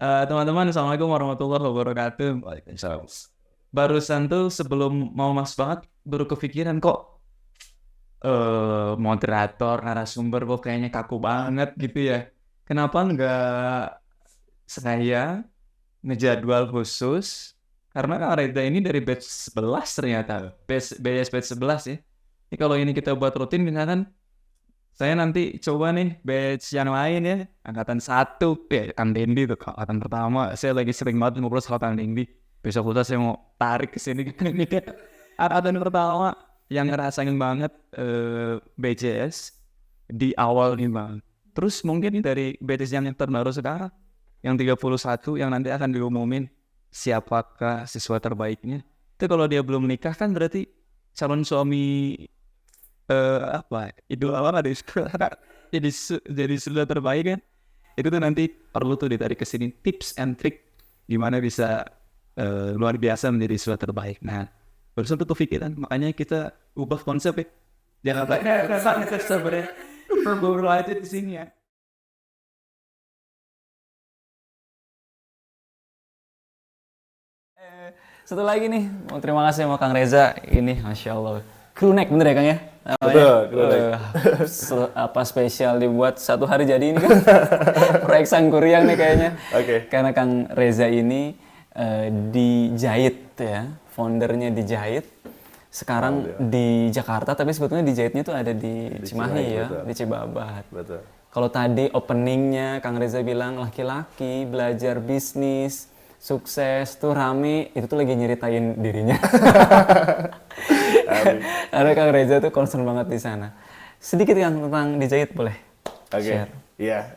Teman-teman, Assalamualaikum warahmatullahi wabarakatuh. Waalaikumsalam. Barusan tuh sebelum mau masuk banget, baru kepikiran kok moderator, narasumber kok kayaknya kaku banget gitu ya. Kenapa nggak saya ngejadwal khusus? Karena Kang Reza ini dari batch 11 ternyata. Batch 11 ya. Ini kalau ini kita buat rutin, misalkan saya nanti coba nih batch yang lain ya, angkatan 1 ya, Kang Dendi tuh angkatan pertama. Saya lagi sering banget ngobrol sama Kang Dendi. Besok lusa saya mau tarik ke sini. Angkatan pertama yang ngerasain banget BCS di awal nih Bang. Terus mungkin dari batch yang terbaru sekarang, yang 31 yang nanti akan diumumin siapakah siswa terbaiknya. Itu kalau dia belum nikah kan berarti calon suami idola apa deh jadi sudah terbaik kan. Itu tuh nanti perlu tuh ditarik ke sini tips and trick gimana bisa luar biasa menjadi siswa terbaik. Nah, barusan tuh kepikiran, makanya kita ubah konsep ya. Jangan banyak sebenarnya berburu aja di sini ya. Satu lagi nih, mau terima kasih sama Kang Reza. Ini Masya Allah. Crewneck bener ya Kang ya? Betul, crewneck. Apa spesial dibuat satu hari jadi ini kan? Proyek Sangkuriang nih kayaknya. Oke. Karena Kang Reza ini dijahit ya, foundernya dijahit. Sekarang di Jakarta, tapi sebetulnya dijahitnya tuh ada di Cimahi ya, betul. di Cibabat. Betul. Kalau tadi openingnya Kang Reza bilang laki-laki belajar bisnis, sukses tuh rame, itu tuh lagi nyeritain dirinya. Karena Kang Reza tuh concern banget di sana. Sedikit yang tentang dijahit boleh? Oke. Share. Iya.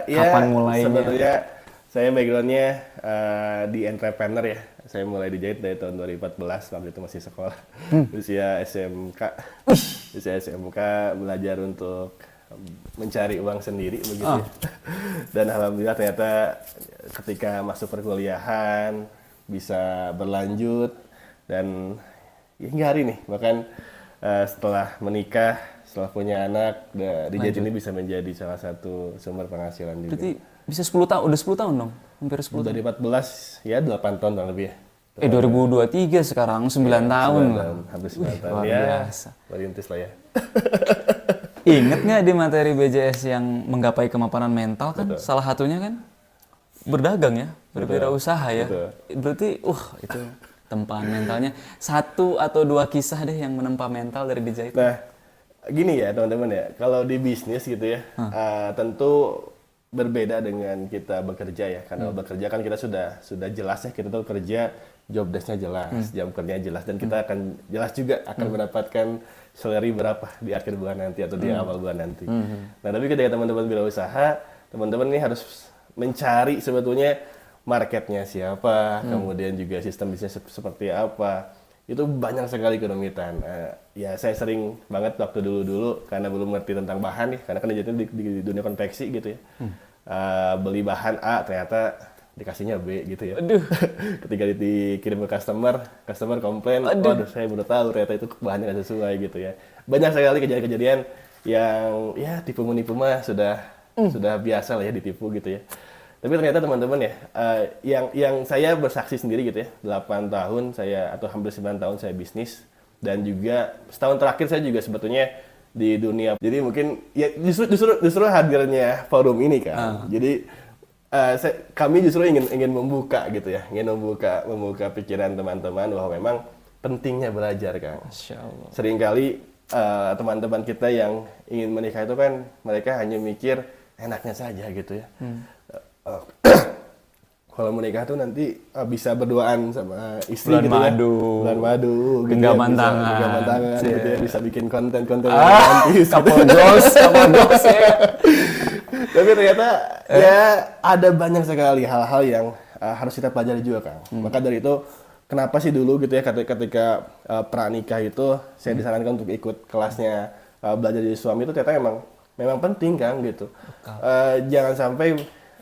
Kapan mulainya? Sebetulnya saya backgroundnya di entrepreneur ya. Saya mulai dijahit dari tahun 2014, waktu itu masih sekolah. Usia SMK. Usia SMK belajar untuk mencari uang sendiri begitu ya. Dan alhamdulillah ternyata ketika masuk perkuliahan bisa berlanjut dan ya hingga hari nih bahkan setelah menikah, setelah punya anak, dijahit ini bisa menjadi salah satu sumber penghasilan juga. Berarti bisa 10 tahun, udah 10 tahun dong? Hampir 10 tahun. Dari 14 ya 8 tahun kurang lebih ya. 2023 sekarang 9 tahun. 9 tahun, hampir 9 tahun luar ya. biasa. Merintis lah ya. Ingat nggak di materi BJS yang menggapai kemapanan mental kan? Betul. Salah satunya kan berdagang ya, berwirausaha ya. Betul. Berarti, itu tempaan mentalnya. 1 atau 2 kisah deh yang menempa mental dari dijahit. Nah, gini ya teman-teman ya, kalau di bisnis gitu ya, tentu berbeda dengan kita bekerja ya. Karena bekerja kan kita sudah jelas ya, kita tuh kerja, job desk-nya jelas, jam kerjanya jelas, dan kita akan jelas juga akan mendapatkan salary berapa di akhir bulan nanti atau di awal bulan nanti. Nah, tapi ketika teman-teman berwirausaha, teman-teman ini harus mencari sebetulnya marketnya siapa, kemudian juga sistem bisnis seperti apa. Itu banyak sekali kerumitan. Ya saya sering banget waktu dulu-dulu karena belum ngerti tentang bahan nih, karena kan jatuhnya di dunia konveksi gitu ya. Beli bahan A ternyata dikasihnya B gitu ya. Aduh. Ketika dikirim ke customer komplain, waduh saya baru tahu ternyata itu bahannya nggak sesuai gitu ya. Banyak sekali kejadian-kejadian yang ya tipu menipu mah sudah biasa lah ya ditipu gitu ya. Tapi ternyata teman-teman ya, yang saya bersaksi sendiri gitu ya, 8 tahun saya atau hampir 9 tahun saya bisnis, dan juga setahun terakhir saya juga sebetulnya di dunia. Jadi mungkin ya justru hadirnya forum ini kan. Jadi kami justru ingin membuka gitu ya, ingin membuka pikiran teman-teman bahwa memang pentingnya belajar kan. Masya Allah. Seringkali teman-teman kita yang ingin menikah itu kan mereka hanya mikir enaknya saja gitu ya. Kalau menikah tuh nanti bisa berduaan sama istri Bulan gitu ya. madu. Bulan madu. Gitu Genggaman ya. tangan. Genggaman tangan gitu ya. Bisa bikin konten-konten yang romantis. Couple goals ya. Tapi ternyata ya ada banyak sekali hal-hal yang harus kita pelajari juga Kang. Maka dari itu kenapa sih dulu gitu ya ketika pranikah itu saya disarankan untuk ikut kelasnya belajar jadi suami itu ternyata memang penting Kang gitu. Jangan sampai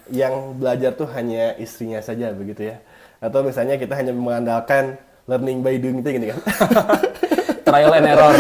yang belajar tuh hanya istrinya saja begitu ya. Atau misalnya kita hanya mengandalkan learning by doing itu gini kan. Trial and error.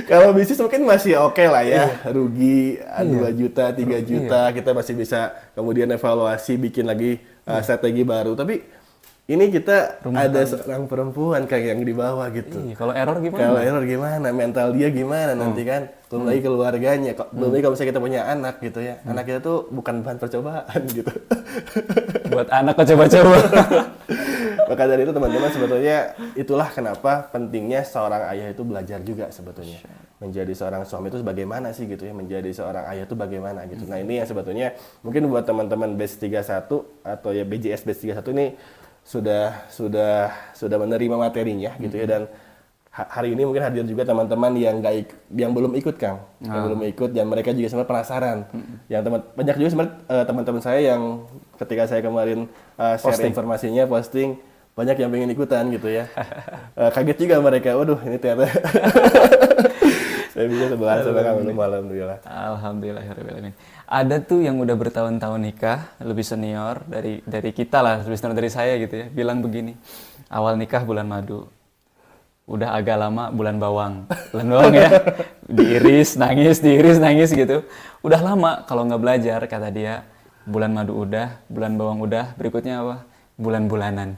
Kalau bisnis mungkin masih oke lah ya, rugi 2 juta, 3 juta, kita masih bisa kemudian evaluasi, bikin lagi strategi baru. Tapi ini kita ada seorang perempuan kayak yang di bawah gitu. Iya, kalau error gimana? Kalau error gimana? Mental dia gimana nanti kan? Belum lagi keluarganya. Belum lagi kalau misalnya kita punya anak gitu ya. Anak kita tuh bukan bahan percobaan gitu. Buat anak kok coba-coba. Maka dari itu teman-teman sebetulnya itulah kenapa pentingnya seorang ayah itu belajar juga sebetulnya. Menjadi seorang suami itu bagaimana sih gitu ya. Menjadi seorang ayah itu bagaimana gitu. Nah ini yang sebetulnya mungkin buat teman-teman Batch 31 atau ya BJS Batch 31 ini sudah menerima materinya gitu ya, dan hari ini mungkin hadir juga teman-teman yang belum ikut Kang, yang belum ikut, dan mereka juga sebenarnya penasaran. Yang banyak juga sebenarnya teman-teman saya yang ketika saya kemarin share informasinya, posting, banyak yang pengen ikutan gitu ya. Kaget juga mereka, waduh ini ternyata saya bisa sebelah belum, alhamdulillah. Alhamdulillah. Ada tuh yang udah bertahun-tahun nikah, lebih senior dari kita lah, lebih senior dari saya gitu ya. Bilang begini, awal nikah bulan madu, udah agak lama bulan bawang ya. Diiris nangis gitu. Udah lama kalau nggak belajar, kata dia. Bulan madu udah, bulan bawang udah, berikutnya apa? Bulan-bulanan.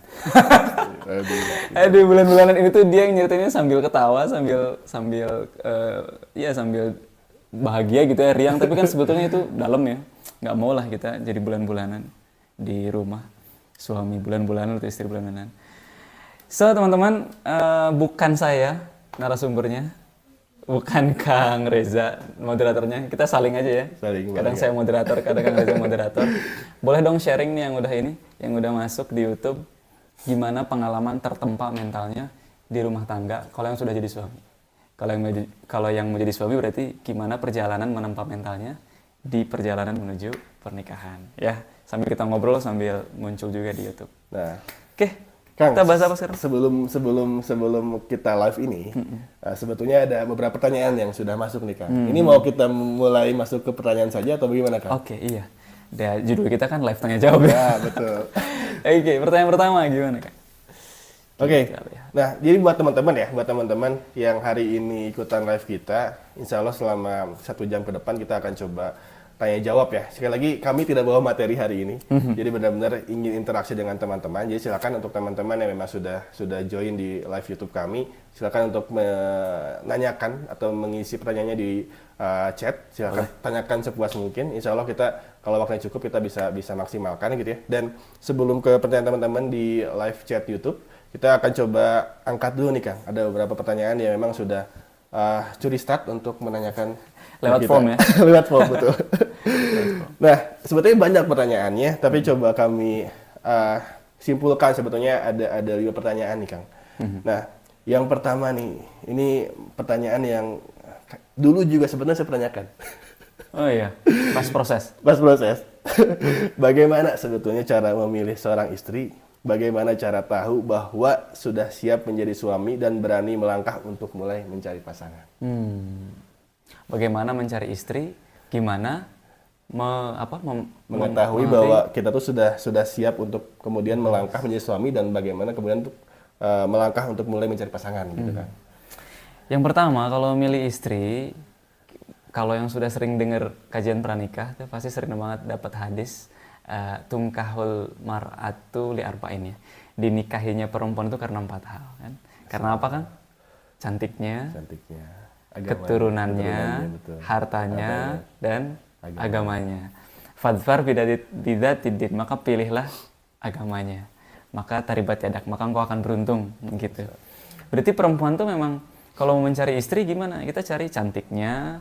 Aduh, bulan-bulanan ini tuh dia yang nyeritainnya sambil ketawa, sambil bahagia gitu ya, riang, tapi kan sebetulnya itu dalam ya. Nggak mau lah kita jadi bulan-bulanan di rumah, suami bulan-bulanan atau istri bulanan. So teman-teman, bukan saya narasumbernya, bukan Kang Reza moderatornya, kita saling aja ya. Kadang saya moderator, kadang Kang Reza moderator. Boleh dong sharing nih yang udah masuk di YouTube, gimana pengalaman tertempa mentalnya di rumah tangga kalau yang sudah jadi suami. Kalau yang menjadi suami berarti gimana perjalanan menempa mentalnya di perjalanan menuju pernikahan. Ya, sambil kita ngobrol sambil muncul juga di YouTube. Nah, oke, Kang, kita bahas apa sekarang? Sebelum kita live ini, sebetulnya ada beberapa pertanyaan yang sudah masuk nih Kang. Ini mau kita mulai masuk ke pertanyaan saja atau bagaimana Kang? Oke, iya. Judul kita kan live tanya jawab ya. Ya, betul. Oke, pertanyaan pertama gimana Kang? Oke, nah jadi buat teman-teman yang hari ini ikutan live kita, insya Allah selama 1 jam ke depan kita akan coba tanya jawab ya. Sekali lagi kami tidak bawa materi hari ini, jadi benar-benar ingin interaksi dengan teman-teman. Jadi silakan untuk teman-teman yang memang sudah join di live YouTube kami, silakan untuk menanyakan atau mengisi pertanyaannya di chat. Silakan tanyakan sepuas mungkin. Insya Allah kita kalau waktunya cukup kita bisa maksimalkan gitu ya. Dan sebelum ke pertanyaan teman-teman di live chat YouTube, kita akan coba angkat dulu nih Kang. Ada beberapa pertanyaan yang memang sudah curi start untuk menanyakan lewat form ya. Lewat form, betul. Nah, sebetulnya banyak pertanyaannya, tapi coba kami simpulkan sebetulnya ada 5 pertanyaan nih Kang. Nah, yang pertama nih, ini pertanyaan yang dulu juga sebenarnya saya pertanyakan. Oh iya, pas proses. Bagaimana sebetulnya cara memilih seorang istri? Bagaimana cara tahu bahwa sudah siap menjadi suami dan berani melangkah untuk mulai mencari pasangan? Bagaimana mencari istri? Gimana mengetahui bahwa kita tuh sudah siap untuk kemudian melangkah menjadi suami, dan bagaimana kemudian untuk melangkah untuk mulai mencari pasangan gitu kan? Yang pertama, kalau milih istri, kalau yang sudah sering dengar kajian pranikah, itu pasti sering banget dapat hadis. Tungkahul mar'atu li arba'in ya. Dinikahinya perempuan itu karena 4 hal kan. Karena apa kan? Cantiknya, keturunannya, hartanya, dan agamanya. Fadfar bidzatid, maka pilihlah agamanya. Maka taribat yadak, maka engkau akan beruntung gitu. Berarti perempuan tuh memang kalau mau mencari istri gimana? Kita cari cantiknya,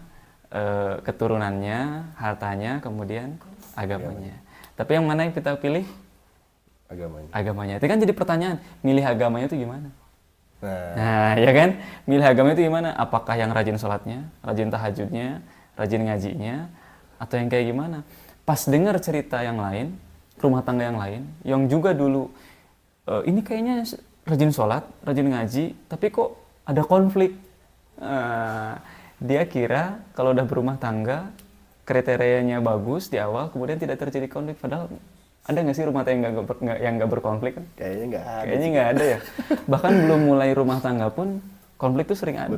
keturunannya, hartanya, kemudian agamanya. Tapi yang mana yang kita pilih? Agamanya. Itu kan jadi pertanyaan, milih agamanya itu gimana? Nah, ya kan? Milih agamanya itu gimana? Apakah yang rajin sholatnya, rajin tahajudnya, rajin ngajinya, atau yang kayak gimana? Pas dengar cerita yang lain, rumah tangga yang lain, yang juga dulu, ini kayaknya rajin sholat, rajin ngaji, tapi kok ada konflik? Dia kira kalau udah berumah tangga, kriterianya bagus di awal, kemudian tidak terjadi konflik. Padahal ada nggak sih rumah tangga yang nggak berkonflik kan? Kayaknya nggak ada. Kayaknya nggak ada ya. Bahkan belum mulai rumah tangga pun konflik tuh sering ada.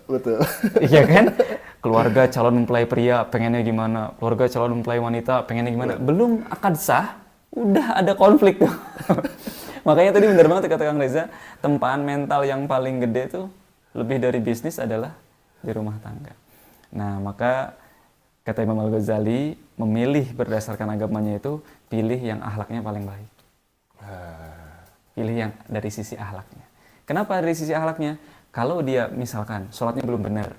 Betul. Iya kan? Keluarga calon mempelai pria pengennya gimana, keluarga calon mempelai wanita pengennya gimana. Belum akad sah, udah ada konflik tuh. Makanya tadi benar banget kata Kang Reza, tempaan mental yang paling gede tuh lebih dari bisnis adalah di rumah tangga. Nah, maka kata Imam Al-Ghazali, memilih berdasarkan agamanya itu pilih yang akhlaknya paling baik. Pilih yang dari sisi akhlaknya. Kenapa dari sisi akhlaknya? Kalau dia misalkan sholatnya belum benar,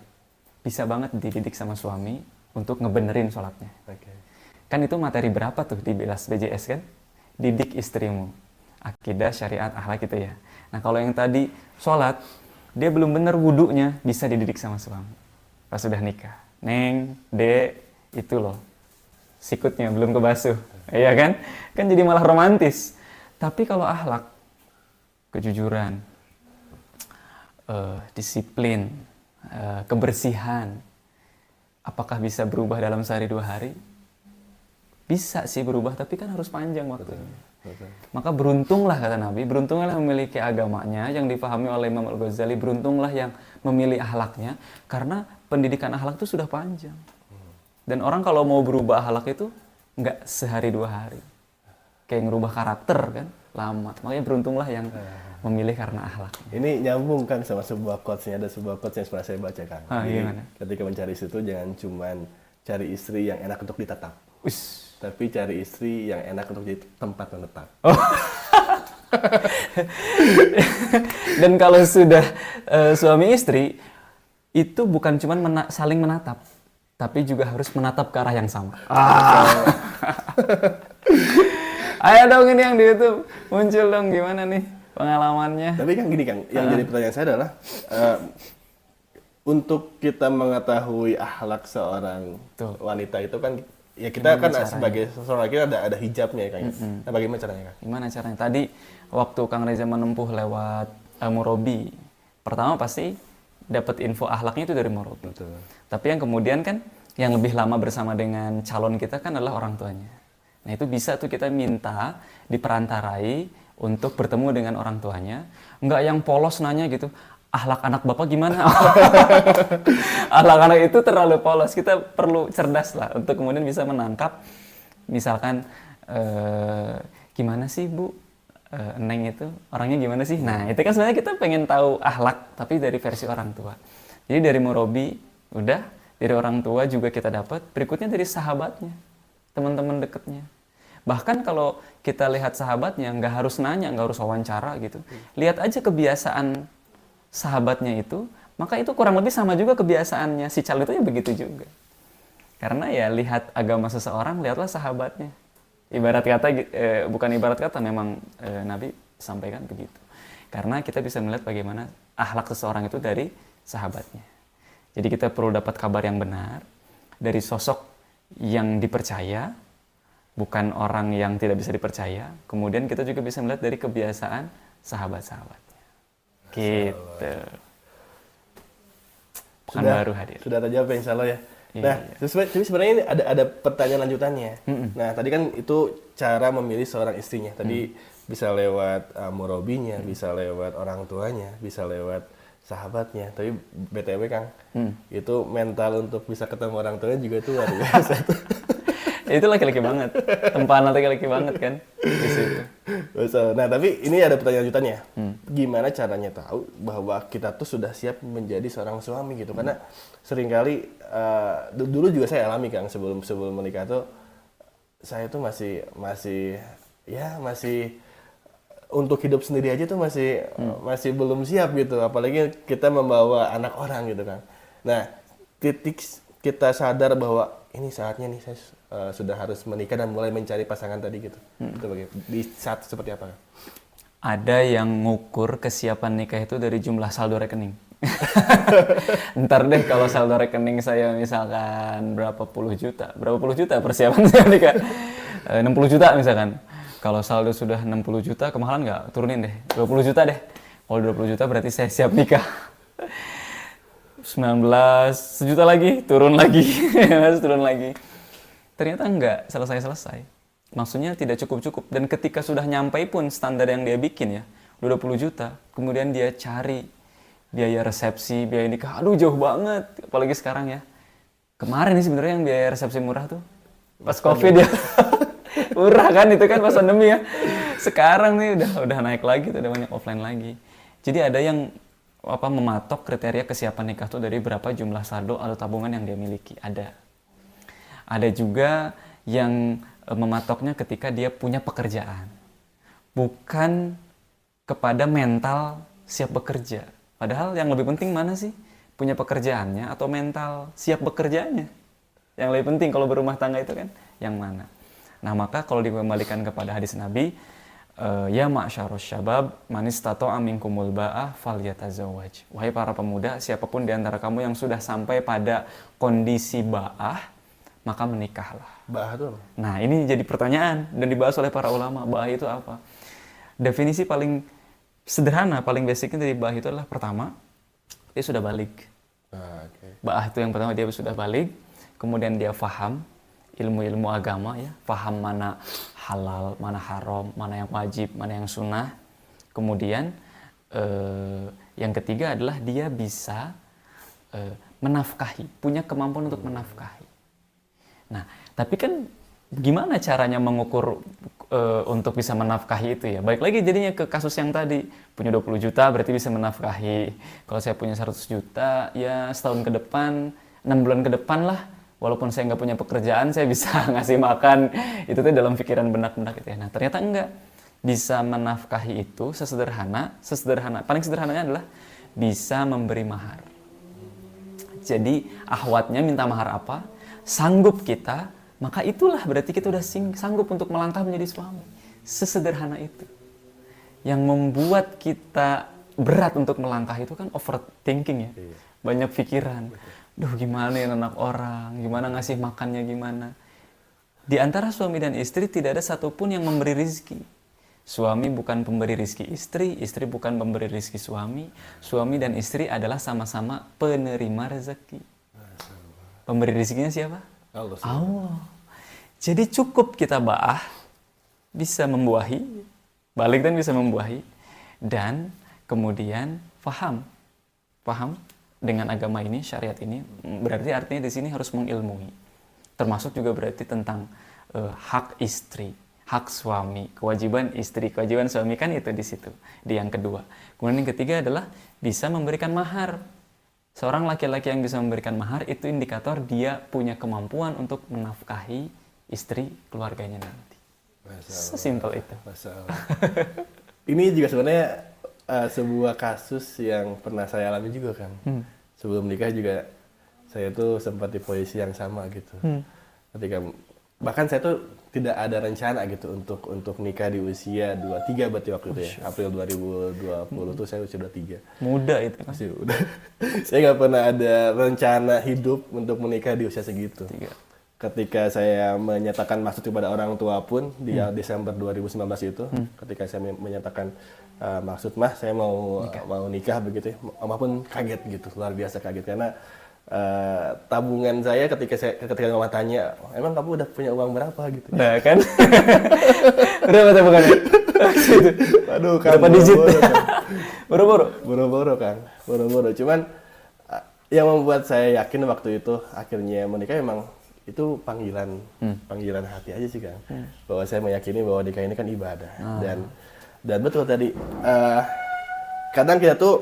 bisa banget dididik sama suami untuk ngebenerin sholatnya. Kan itu materi berapa tuh di Bilas BJS kan? Didik istrimu. Akidah, syariat, akhlak gitu ya. Nah kalau yang tadi sholat, dia belum benar wudunya, bisa dididik sama suami. Pas sudah nikah. Neng, dek, itu loh. Sikutnya belum kebasuh. Iya kan? Kan jadi malah romantis. Tapi kalau akhlak, kejujuran, disiplin, kebersihan, apakah bisa berubah dalam sehari 2 hari? Bisa sih berubah, tapi kan harus panjang waktunya. Betul. Maka beruntunglah kata Nabi, beruntunglah memiliki agamanya yang difahami oleh Imam Al-Ghazali, beruntunglah yang memilih akhlaknya, karena pendidikan akhlak itu sudah panjang. Dan orang kalau mau berubah akhlak itu nggak sehari 2 hari. Kayak ngerubah karakter kan, lama. Makanya beruntunglah yang memilih karena akhlaknya. Ini nyambung kan sama sebuah quotes-nya, ada sebuah quotes yang pernah saya baca kan. Gimana? Ketika mencari istri itu jangan cuman cari istri yang enak untuk ditatap. Ush. Tapi cari istri yang enak untuk jadi tempat menetap. Dan kalau sudah suami istri, itu bukan cuma saling menatap, tapi juga harus menatap ke arah yang sama. Ayo dong ini yang di YouTube, muncul dong gimana nih pengalamannya. Tapi kan gini Kang, yang jadi pertanyaan saya adalah, untuk kita mengetahui akhlak seorang wanita itu kan, ya kita kan sebagai seorang laki ada hijabnya ya Kang. Nah bagaimana caranya Kang? Gimana caranya? Tadi waktu Kang Reza menempuh lewat murabi, pertama pasti dapat info akhlaknya itu dari murabi. Betul. Tapi yang kemudian kan yang lebih lama bersama dengan calon kita kan adalah orang tuanya. Nah itu bisa tuh kita minta diperantarai untuk bertemu dengan orang tuanya. Enggak yang polos nanya gitu, akhlak anak bapak gimana? Akhlak anak itu terlalu polos. Kita perlu cerdas lah untuk kemudian bisa menangkap. Misalkan, gimana sih Bu, Neng itu orangnya gimana sih? Nah itu kan sebenarnya kita pengen tahu akhlak, tapi dari versi orang tua. Jadi dari murabi, udah. Dari orang tua juga kita dapat. Berikutnya dari sahabatnya, teman-teman dekatnya. Bahkan kalau kita lihat sahabatnya, nggak harus nanya, nggak harus wawancara gitu. Lihat aja kebiasaan sahabatnya itu, maka itu kurang lebih sama juga kebiasaannya si calon itu ya begitu juga. Karena ya lihat agama seseorang, lihatlah sahabatnya. Ibarat kata, bukan ibarat kata, memang Nabi sampaikan begitu. Karena kita bisa melihat bagaimana akhlak seseorang itu dari sahabatnya. Jadi kita perlu dapat kabar yang benar dari sosok yang dipercaya, bukan orang yang tidak bisa dipercaya. Kemudian kita juga bisa melihat dari kebiasaan sahabat-sahabatnya. Gitu. Pekan baru hadir. Sudah terjawab ya insya Allah ya. Iya, Nah, tapi sebenarnya ini ada pertanyaan lanjutannya. Nah, tadi kan itu cara memilih seorang istrinya. Tadi bisa lewat murabinya, bisa lewat orang tuanya, bisa lewat sahabatnya. Tapi BTW Kang, itu mental untuk bisa ketemu orang tuanya juga tuh luar biasa. Itu laki-laki banget. Tempaan laki-laki banget kan di situ. Nah, tapi ini ada pertanyaan lanjutannya. Gimana caranya tahu bahwa kita tuh sudah siap menjadi seorang suami gitu? Karena seringkali dulu juga saya alami Kang, sebelum menikah tuh saya tuh masih untuk hidup sendiri aja tuh masih belum siap gitu, apalagi kita membawa anak orang gitu kan. Nah, titik kita sadar bahwa ini saatnya nih saya sudah harus menikah dan mulai mencari pasangan tadi gitu. Itu di saat seperti apa? Ada yang ngukur kesiapan nikah itu dari jumlah saldo rekening. Ntar deh kalau saldo rekening saya misalkan berapa puluh juta persiapan saya nikah. 60 juta misalkan. Kalau saldo sudah 60 juta, kemahalan nggak? Turunin deh, 20 juta deh. Kalau 20 juta berarti saya siap nikah. 19, sejuta lagi, turun lagi. Turun lagi. Ternyata nggak selesai-selesai. Maksudnya tidak cukup-cukup. Dan ketika sudah nyampe pun standar yang dia bikin ya, 20 juta, kemudian dia cari biaya resepsi, biaya nikah, aduh jauh banget. Apalagi sekarang ya. Kemarin nih sebenarnya yang biaya resepsi murah tuh pas COVID ya. Murah kan itu kan pas pandemi ya. Sekarang nih udah naik lagi tuh, udah banyak offline lagi. Jadi ada yang mematok kriteria kesiapan nikah tuh dari berapa jumlah saldo atau tabungan yang dia miliki. Ada juga yang mematoknya ketika dia punya pekerjaan. Bukan kepada mental siap bekerja. Padahal yang lebih penting mana sih? Punya pekerjaannya atau mental siap bekerjanya? Yang lebih penting kalau berumah tangga itu kan yang mana? Nah, maka kalau dikembalikan kepada hadis Nabi, ya ma'syarus syabab man istata'a minkumul ba'ah falyatazawwaj. Wahai para pemuda, siapapun di antara kamu yang sudah sampai pada kondisi ba'ah, maka menikahlah. Ba'ah itu apa? Nah, ini jadi pertanyaan dan dibahas oleh para ulama. Ba'ah itu apa? Definisi paling sederhana, paling basicnya dari ba'ah itu adalah pertama, dia sudah balik. Ba'ah itu yang pertama dia sudah balik, kemudian dia faham ilmu-ilmu agama ya, paham mana halal, mana haram, mana yang wajib, mana yang sunnah. Kemudian yang ketiga adalah dia bisa menafkahi, punya kemampuan untuk menafkahi. Nah, tapi kan gimana caranya mengukur untuk bisa menafkahi itu ya? Baik lagi jadinya ke kasus yang tadi, punya 20 juta berarti bisa menafkahi. Kalau saya punya 100 juta, ya setahun ke depan, 6 bulan ke depan lah, walaupun saya nggak punya pekerjaan, saya bisa ngasih makan. Itu tuh dalam pikiran benak-benak itu ya. Nah, ternyata enggak. Bisa menafkahi itu paling sederhananya adalah bisa memberi mahar. Jadi, ahwatnya minta mahar apa? Sanggup kita, maka itulah berarti kita udah sanggup untuk melangkah menjadi suami. Sesederhana itu. Yang membuat kita berat untuk melangkah itu kan overthinking ya. Banyak pikiran. Duh, gimana ya anak orang, gimana ngasih makannya gimana. Di antara suami dan istri tidak ada satupun yang memberi rizki. Suami bukan pemberi rizki istri, istri bukan pemberi rizki suami. Suami dan istri adalah sama-sama penerima rezeki. Pemberi rizkinya siapa? Allah. Jadi cukup kita ba'ah, bisa membuahi, balik dan bisa membuahi, dan kemudian paham dengan agama ini, syariat ini, berarti artinya di sini harus mengilmui. Termasuk juga berarti tentang hak istri, hak suami, kewajiban istri, kewajiban suami kan itu di situ, di yang kedua. Kemudian yang ketiga adalah bisa memberikan mahar. Seorang laki-laki yang bisa memberikan mahar itu indikator dia punya kemampuan untuk menafkahi istri keluarganya nanti. Sesimpel itu. Ini juga sebenarnya sebuah kasus yang pernah saya alami juga kan. Sebelum nikah juga saya tuh sempat di posisi yang sama gitu. Ketika bahkan saya tuh tidak ada rencana gitu untuk nikah di usia 23 berarti waktu itu ya. April 2020 tuh saya usia 23. Muda itu. Masih udah. Saya nggak pernah ada rencana hidup untuk menikah di usia segitu. Ketika saya menyatakan maksud kepada orang tua pun di Desember 2019 itu, ketika saya menyatakan maksud mah saya mau nikah begitu ya, mama pun kaget gitu, luar biasa kaget karena tabungan saya ketika mama tanya, emang kamu udah punya uang berapa gitu? Nah kan, berapa tabungannya? Aduh, kan berapa digit? Boro-boro kan, boro-boro. Cuman yang membuat saya yakin waktu itu akhirnya menikah memang itu panggilan hati aja sih kan, bahwa saya meyakini bahwa nikah ini kan ibadah dan betul tadi kadang kita tuh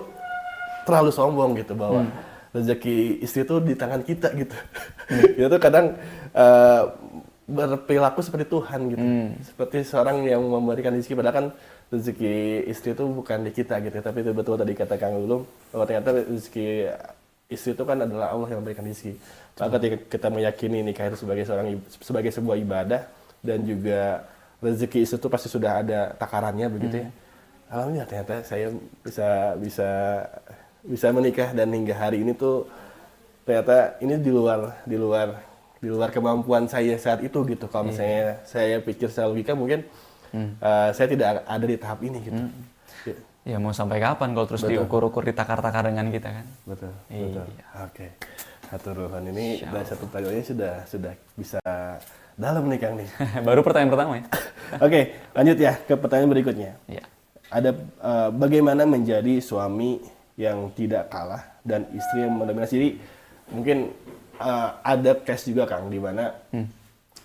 terlalu sombong gitu bahwa rezeki istri tuh di tangan kita gitu. Kita tuh kadang berperilaku seperti Tuhan gitu, seperti seorang yang memberikan rezeki, padahal kan rezeki istri itu bukan di kita gitu, tapi itu betul tadi kata Kang Lulung bahwa ternyata rezeki istri itu kan adalah Allah yang memberikan rezeki. Maka ketika kita meyakini nikah itu sebagai sebuah ibadah dan juga rezeki istri itu pasti sudah ada takarannya begitu ya. Alhamdulillah ternyata saya bisa menikah dan hingga hari ini tuh ternyata ini di luar kemampuan saya saat itu gitu. Kalau misalnya saya pikir secara logika mungkin saya tidak ada di tahap ini gitu. Ya mau sampai kapan kalau terus diukur-ukur ditakar-takar dengan kita kan? Betul. Oke. Hatur Nuhun, ini dari satu pertanyaannya sudah bisa dalam nih Kang nih. Baru pertanyaan pertama ya. Oke, lanjut ya ke pertanyaan berikutnya. Ya. Ada bagaimana menjadi suami yang tidak kalah dan istri yang mendominasi. Jadi mungkin ada case juga Kang di mana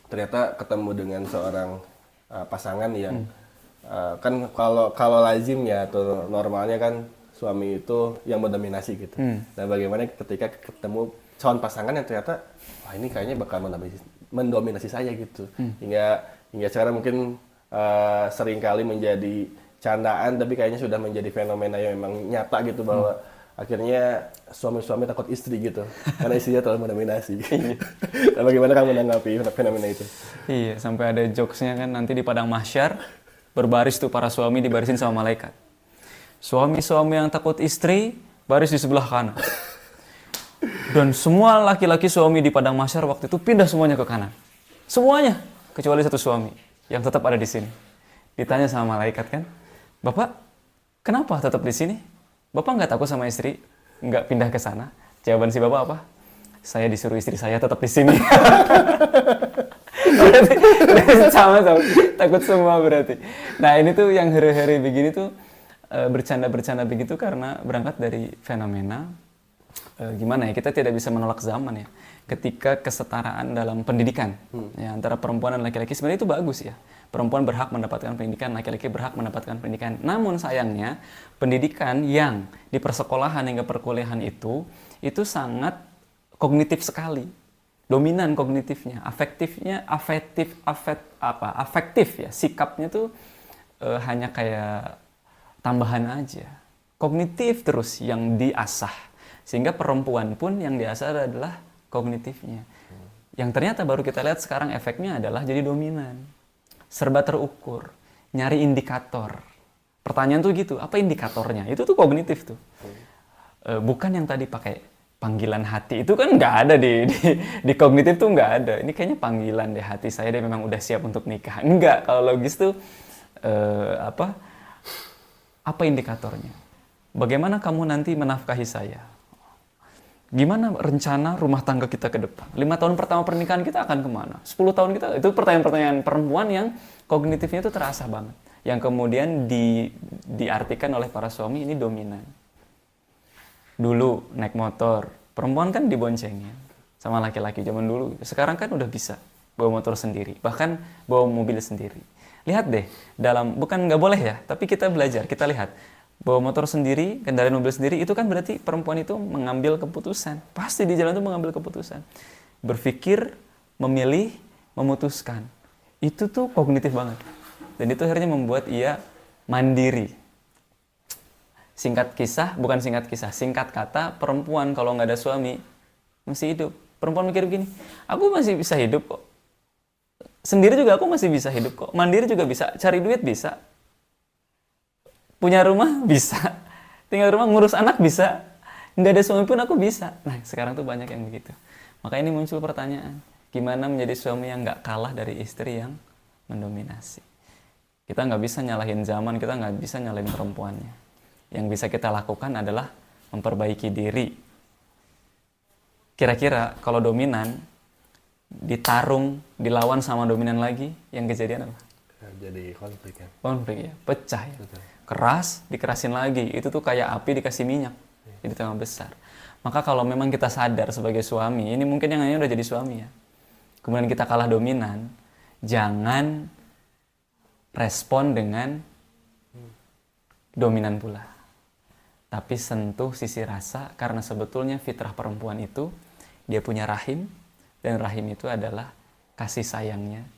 ternyata ketemu dengan seorang pasangan yang kan kalau lazimnya atau normalnya kan suami itu yang mendominasi gitu. Nah, bagaimana ketika ketemu calon pasangan yang ternyata wah ini kayaknya bakal mendominasi saya gitu. Hingga sekarang mungkin seringkali menjadi candaan tapi kayaknya sudah menjadi fenomena yang memang nyata gitu bahwa akhirnya suami-suami takut istri gitu karena istrinya terlalu mendominasi. Nah, bagaimana kamu menanggapi fenomena itu? Iya, sampai ada jokesnya kan nanti di padang mahsyar berbaris tuh para suami dibarisin sama malaikat. Suami-suami yang takut istri baris di sebelah kanan. Dan semua laki-laki suami di padang mahsyar waktu itu pindah semuanya ke kanan. Semuanya kecuali satu suami yang tetap ada di sini. Ditanya sama malaikat kan, "Bapak, kenapa tetap di sini? Bapak nggak takut sama istri? Nggak pindah ke sana?" Jawaban si bapak apa? "Saya disuruh istri saya tetap di sini." Berarti sama takut semua berarti. Nah ini tuh yang hari-hari begini tuh bercanda-bercanda begitu karena berangkat dari fenomena gimana ya, kita tidak bisa menolak zaman ya. Ketika kesetaraan dalam pendidikan ya, antara perempuan dan laki-laki sebenarnya itu bagus ya. Perempuan berhak mendapatkan pendidikan, laki-laki berhak mendapatkan pendidikan. Namun sayangnya pendidikan yang di persekolahan hingga perkuliahan itu sangat kognitif sekali. Dominan kognitifnya, afektif ya. Sikapnya tuh hanya kayak tambahan aja. Kognitif terus yang diasah. Sehingga perempuan pun yang diasah adalah kognitifnya. Yang ternyata baru kita lihat sekarang efeknya adalah jadi dominan. Serba terukur, nyari indikator. Pertanyaan tuh gitu, apa indikatornya? Itu tuh kognitif tuh. Bukan yang tadi pakai panggilan hati, itu kan nggak ada di kognitif tuh nggak ada. Ini kayaknya panggilan deh hati saya, dia memang udah siap untuk nikah. Enggak, kalau logis tuh apa indikatornya? Bagaimana kamu nanti menafkahi saya? Gimana rencana rumah tangga kita ke depan? 5 tahun pertama pernikahan kita akan kemana? 10 tahun kita, itu pertanyaan-pertanyaan perempuan yang kognitifnya itu terasa banget. Yang kemudian diartikan oleh para suami ini dominan. Dulu naik motor, perempuan kan diboncengin sama laki-laki zaman dulu. Sekarang kan udah bisa bawa motor sendiri, bahkan bawa mobil sendiri. Lihat deh, bukan nggak boleh ya, tapi kita belajar, kita lihat. Bawa motor sendiri, kendaraan mobil sendiri, itu kan berarti perempuan itu mengambil keputusan. Pasti di jalan itu mengambil keputusan. Berpikir, memilih, memutuskan. Itu tuh kognitif banget. Dan itu akhirnya membuat ia mandiri. Singkat kata, perempuan kalau nggak ada suami, masih hidup. Perempuan mikir begini, aku masih bisa hidup kok. Sendiri juga aku masih bisa hidup kok. Mandiri juga bisa, cari duit bisa. Punya rumah bisa, tinggal rumah, ngurus anak bisa, nggak ada suami pun aku bisa. Nah sekarang tuh banyak yang begitu. Maka ini muncul pertanyaan, gimana menjadi suami yang nggak kalah dari istri yang mendominasi? Kita nggak bisa nyalahin zaman, kita nggak bisa nyalahin perempuannya. Yang bisa kita lakukan adalah memperbaiki diri. Kira-kira kalau dominan, ditarung, dilawan sama dominan lagi, yang kejadian apa? Jadi konflik ya. Konflik ya, pecah ya. Betul. Keras, dikerasin lagi. Itu tuh kayak api dikasih minyak. Jadi tambah besar. Maka kalau memang kita sadar sebagai suami, ini mungkin yang udah jadi suami ya. Kemudian kita kalah dominan, jangan respon dengan dominan pula. Tapi sentuh sisi rasa, karena sebetulnya fitrah perempuan itu, dia punya rahim, dan rahim itu adalah kasih sayangnya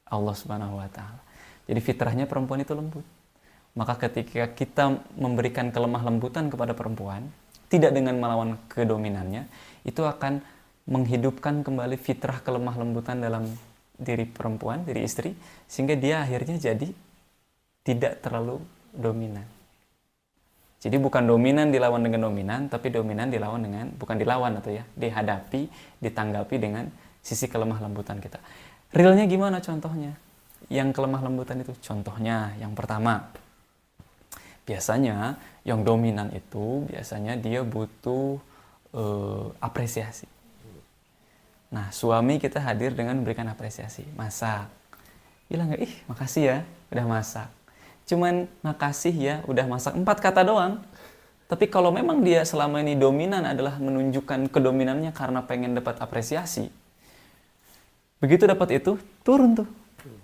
Allah Subhanahu wa Ta'ala. Jadi fitrahnya perempuan itu lembut. Maka ketika kita memberikan kelemah lembutan kepada perempuan, tidak dengan melawan kedominannya, itu akan menghidupkan kembali fitrah kelemah lembutan dalam diri perempuan, diri istri, sehingga dia akhirnya jadi tidak terlalu dominan. Jadi bukan dominan dilawan dengan dominan, tapi dominan dilawan dengan, bukan dilawan atau ya, dihadapi, ditanggapi dengan sisi kelemah lembutan kita. Realnya gimana contohnya? Yang kelemah lembutan itu, contohnya yang pertama, biasanya yang dominan itu biasanya dia butuh apresiasi. Nah, suami kita hadir dengan memberikan apresiasi, masak. Bilang nggak, ih makasih ya udah masak. Cuman makasih ya udah masak 4 kata doang. Tapi kalau memang dia selama ini dominan adalah menunjukkan kedominannya karena pengen dapat apresiasi, begitu dapat itu, turun tuh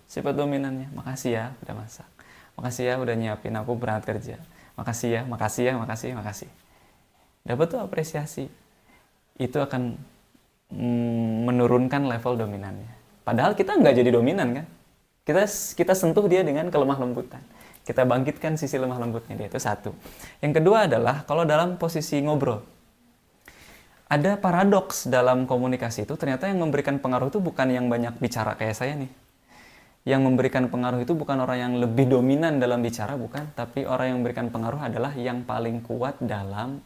sifat dominannya. Makasih ya udah masak. Makasih ya udah nyiapin aku berangkat kerja. Makasih ya, makasih ya, makasih, makasih. Dapat tuh apresiasi. Itu akan menurunkan level dominannya. Padahal kita nggak jadi dominan kan. Kita sentuh dia dengan kelemah lembutan. Kita bangkitkan sisi lemah lembutnya dia, itu satu. Yang kedua adalah kalau dalam posisi ngobrol. Ada paradoks dalam komunikasi itu, ternyata yang memberikan pengaruh itu bukan yang banyak bicara kayak saya nih. Yang memberikan pengaruh itu bukan orang yang lebih dominan dalam bicara, bukan. Tapi orang yang memberikan pengaruh adalah yang paling kuat dalam,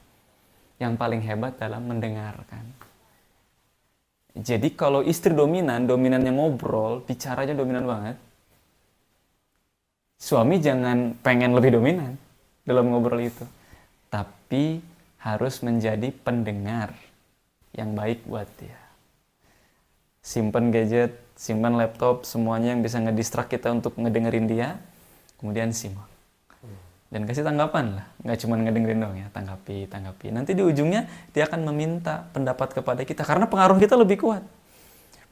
yang paling hebat dalam mendengarkan. Jadi kalau istri dominannya ngobrol, bicaranya dominan banget. Suami jangan pengen lebih dominan dalam ngobrol itu. Tapi harus menjadi pendengar yang baik buat dia. Simpan gadget, simpan laptop, semuanya yang bisa ngedistract kita untuk ngedengerin dia, kemudian simak. Dan kasih tanggapan lah, nggak cuma ngedengerin dong ya, tanggapi. Nanti di ujungnya dia akan meminta pendapat kepada kita, karena pengaruh kita lebih kuat.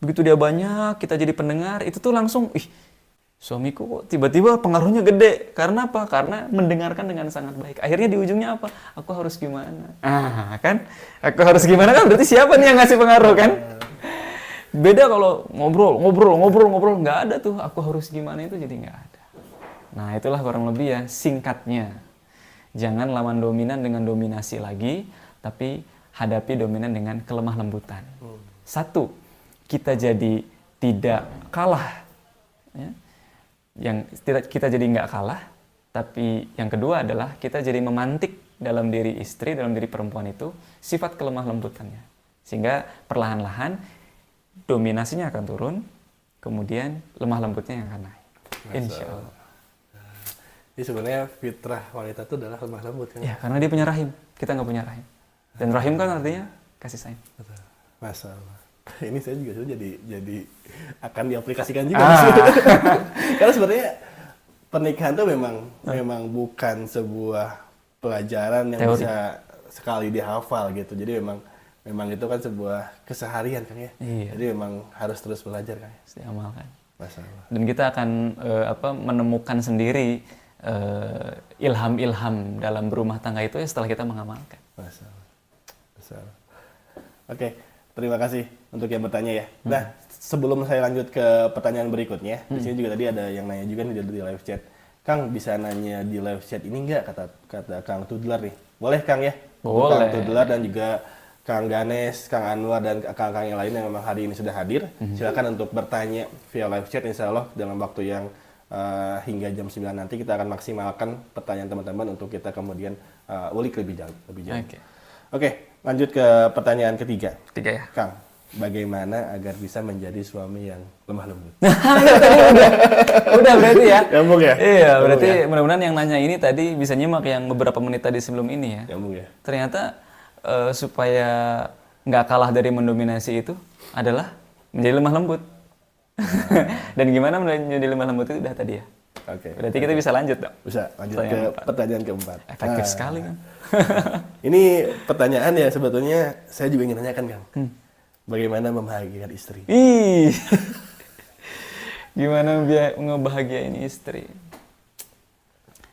Begitu dia banyak, kita jadi pendengar, itu tuh langsung, suamiku kok tiba-tiba pengaruhnya gede. Karena apa? Karena mendengarkan dengan sangat baik. Akhirnya di ujungnya apa? Aku harus gimana? Kan? Aku harus gimana kan? Berarti siapa nih yang ngasih pengaruh kan? Beda kalau ngobrol, nggak ada tuh. Aku harus gimana itu jadi nggak ada. Nah itulah kurang lebih ya singkatnya. Jangan lawan dominan dengan dominasi lagi, tapi hadapi dominan dengan kelemah lembutan. Satu, kita jadi tidak kalah. Ya. Kita jadi nggak kalah, tapi yang kedua adalah kita jadi memantik dalam diri istri, dalam diri perempuan itu sifat kelemah lembutannya, sehingga perlahan-lahan dominasinya akan turun, kemudian lemah lembutnya yang akan naik. Insya Allah. Jadi sebenarnya fitrah wanita itu adalah lemah lembut kan? Ya, karena dia punya rahim, kita nggak punya rahim, dan rahim kan artinya kasih sayang. Masya Allah. Ini saya juga jadi akan diaplikasikan juga. Karena sebenarnya pernikahan itu memang bukan sebuah pelajaran yang teori. bisa sekali dihafal gitu. Jadi memang itu kan sebuah keseharian kan ya. Iya. Jadi memang harus terus belajar kan ya. Harus diamalkan. Masalah. Dan kita akan menemukan sendiri ilham-ilham dalam berumah tangga itu ya setelah kita mengamalkan. Masalah. Oke. Terima kasih untuk yang bertanya ya. Nah, sebelum saya lanjut ke pertanyaan berikutnya, di sini juga tadi ada yang nanya juga nih di live chat. Kang, bisa nanya di live chat ini nggak, kata Kang Tudlar nih. Boleh Kang ya? Boleh. Kang Tudlar dan juga Kang Ganes, Kang Anwar dan Kang yang lain yang memang hari ini sudah hadir. Silakan untuk bertanya via live chat, insya Allah dalam waktu yang hingga jam 9 nanti kita akan maksimalkan pertanyaan teman-teman untuk kita kemudian ulik lebih jauh. Oke, lanjut ke pertanyaan ketiga. Tiga ya. Kang, bagaimana agar bisa menjadi suami yang lemah lembut? Udah berarti ya. Nyambung ya? Iya, berarti mudah-mudahan yang nanya ini tadi bisa nyimak yang beberapa menit tadi sebelum ini ya. Nyambung ya? Ternyata supaya nggak kalah dari mendominasi itu adalah menjadi lemah lembut. Dan gimana menjadi lemah lembut itu udah tadi ya. Oke. Berarti kita bisa lanjut dong. Bisa lanjut ke pertanyaan keempat. Efektif sekali kan. Ini pertanyaan ya sebetulnya saya juga ingin tanyakan Kang. Bagaimana membahagiakan istri? Gimana ngebahagiain istri?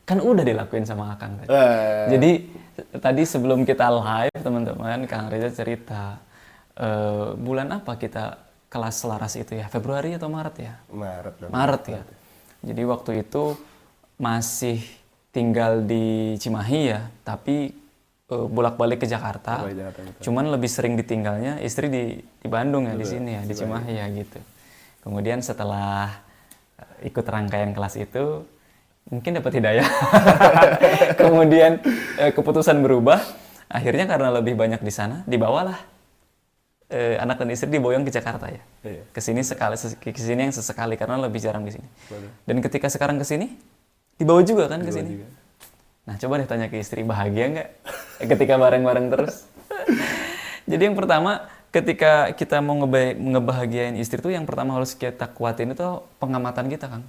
Kan udah dilakuin sama Akang tadi. Jadi tadi sebelum kita live teman-teman, Kang Reza cerita bulan apa kita kelas selaras itu ya? Februari atau Maret ya? Maret ya. Jadi waktu itu masih tinggal di Cimahi ya, tapi bolak-balik ke Jakarta. Cuman lebih sering ditinggalnya istri di Bandung ya, di sini ya, di Cimahi ya gitu. Kemudian setelah ikut rangkaian kelas itu, mungkin dapat hidayah. Kemudian keputusan berubah. Akhirnya karena lebih banyak di sana, dibawalah anak dan istri diboyong ke Jakarta ya. Ke sini yang sesekali karena lebih jarang di sini. Dan ketika sekarang ke sini, dibawa juga kan ke sini. Nah, coba deh tanya ke istri, bahagia nggak ketika bareng-bareng terus? Jadi yang pertama, ketika kita mau ngebahagiain istri tuh yang pertama harus kita kuatin itu pengamatan kita, Kang.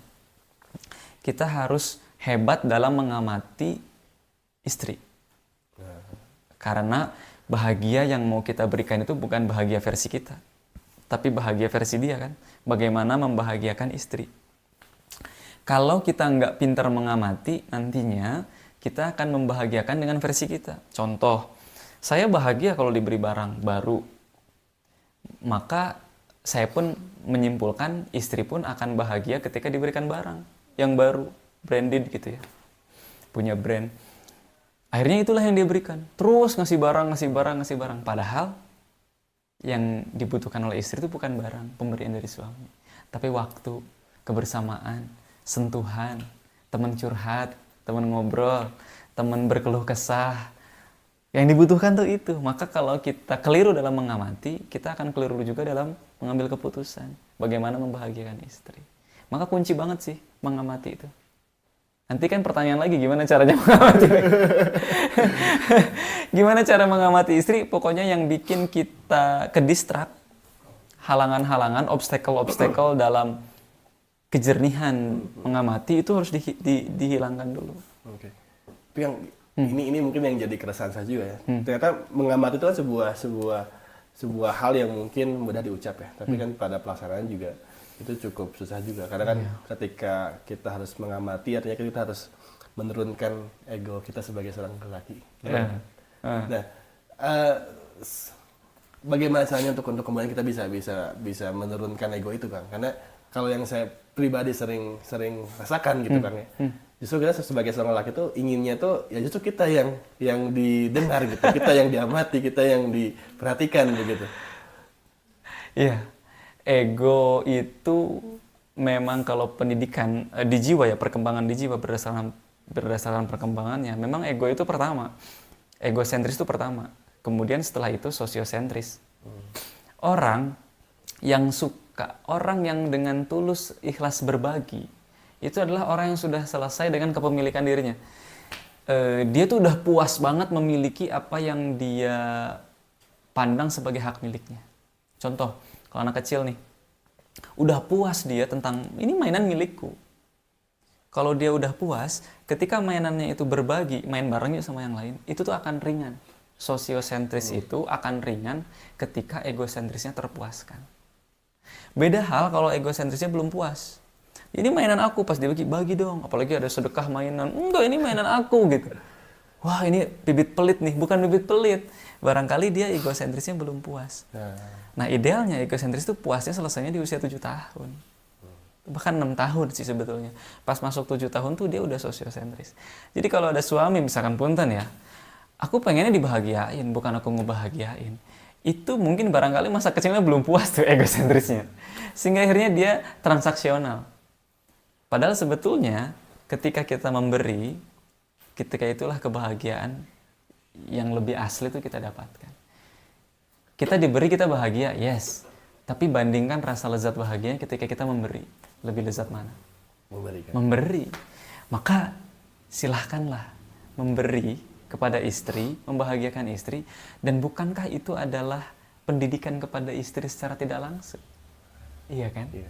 Kita harus hebat dalam mengamati istri. Karena bahagia yang mau kita berikan itu bukan bahagia versi kita, tapi bahagia versi dia kan. Bagaimana membahagiakan istri. Kalau kita nggak pintar mengamati, nantinya kita akan membahagiakan dengan versi kita. Contoh, saya bahagia kalau diberi barang baru. Maka saya pun menyimpulkan istri pun akan bahagia ketika diberikan barang yang baru, branded gitu ya. Punya brand. Akhirnya itulah yang dia berikan. Terus ngasih barang. Padahal yang dibutuhkan oleh istri itu bukan barang, pemberian dari suami. Tapi waktu, kebersamaan, sentuhan, teman curhat, teman ngobrol, teman berkeluh kesah. Yang dibutuhkan tuh itu. Maka kalau kita keliru dalam mengamati, kita akan keliru juga dalam mengambil keputusan. Bagaimana membahagiakan istri. Maka kunci banget sih mengamati itu. Nanti kan pertanyaan lagi, gimana caranya mengamati? Gimana cara mengamati istri? Pokoknya yang bikin kita kedistrak, halangan-halangan, obstacle-obstacle dalam kejernihan mengamati itu harus dihilangkan dulu. Oke. Tapi yang ini mungkin yang jadi keresahan saya juga ya. Ternyata mengamati itu kan sebuah hal yang mungkin mudah diucap ya. Tapi kan pada pelaksanaan juga itu cukup susah juga, karena kan ketika kita harus mengamati artinya kita harus menurunkan ego kita sebagai seorang lelaki. Nah, bagaimana caranya untuk kemudian kita bisa menurunkan ego itu, Kang? Karena kalau yang saya pribadi sering rasakan gitu, Kang ya. Justru kita sebagai seorang lelaki tuh inginnya tuh ya justru kita yang didengar gitu, kita yang diamati, kita yang diperhatikan begitu. Iya. Ego itu memang kalau pendidikan di jiwa ya, perkembangan di jiwa berdasarkan perkembangannya, memang ego itu pertama. Egosentris itu pertama. Kemudian setelah itu sosiosentris. Orang yang dengan tulus ikhlas berbagi, itu adalah orang yang sudah selesai dengan kepemilikan dirinya. Dia tuh udah puas banget memiliki apa yang dia pandang sebagai hak miliknya. Contoh, kalau anak kecil nih, udah puas dia tentang ini mainan milikku. Kalau dia udah puas, ketika mainannya itu berbagi, main barengnya sama yang lain, itu tuh akan ringan. Sosiosentris itu akan ringan ketika egosentrisnya terpuaskan. Beda hal kalau egosentrisnya belum puas. Ini mainan aku, pas dia bagi dong. Apalagi ada sedekah mainan. Enggak, ini mainan aku gitu. Wah, ini bibit pelit nih, bukan bibit pelit. Barangkali dia egosentrisnya belum puas. Nah, idealnya egosentris itu puasnya selesainya di usia 7 tahun. Bahkan 6 tahun sih sebetulnya. Pas masuk 7 tahun tuh dia udah sosiosentris. Jadi kalau ada suami misalkan punten ya, aku pengennya dibahagiain, bukan aku ngebahagiain. Itu mungkin barangkali masa kecilnya belum puas tuh egosentrisnya. Sehingga akhirnya dia transaksional. Padahal sebetulnya ketika kita memberi, ketika itulah kebahagiaan yang lebih asli itu kita dapatkan. Kita diberi, kita bahagia, yes. Tapi bandingkan rasa lezat bahagianya ketika kita memberi. Lebih lezat mana? Memberi. Maka silahkanlah memberi kepada istri, membahagiakan istri. Dan bukankah itu adalah pendidikan kepada istri secara tidak langsung? Iya kan? Iya.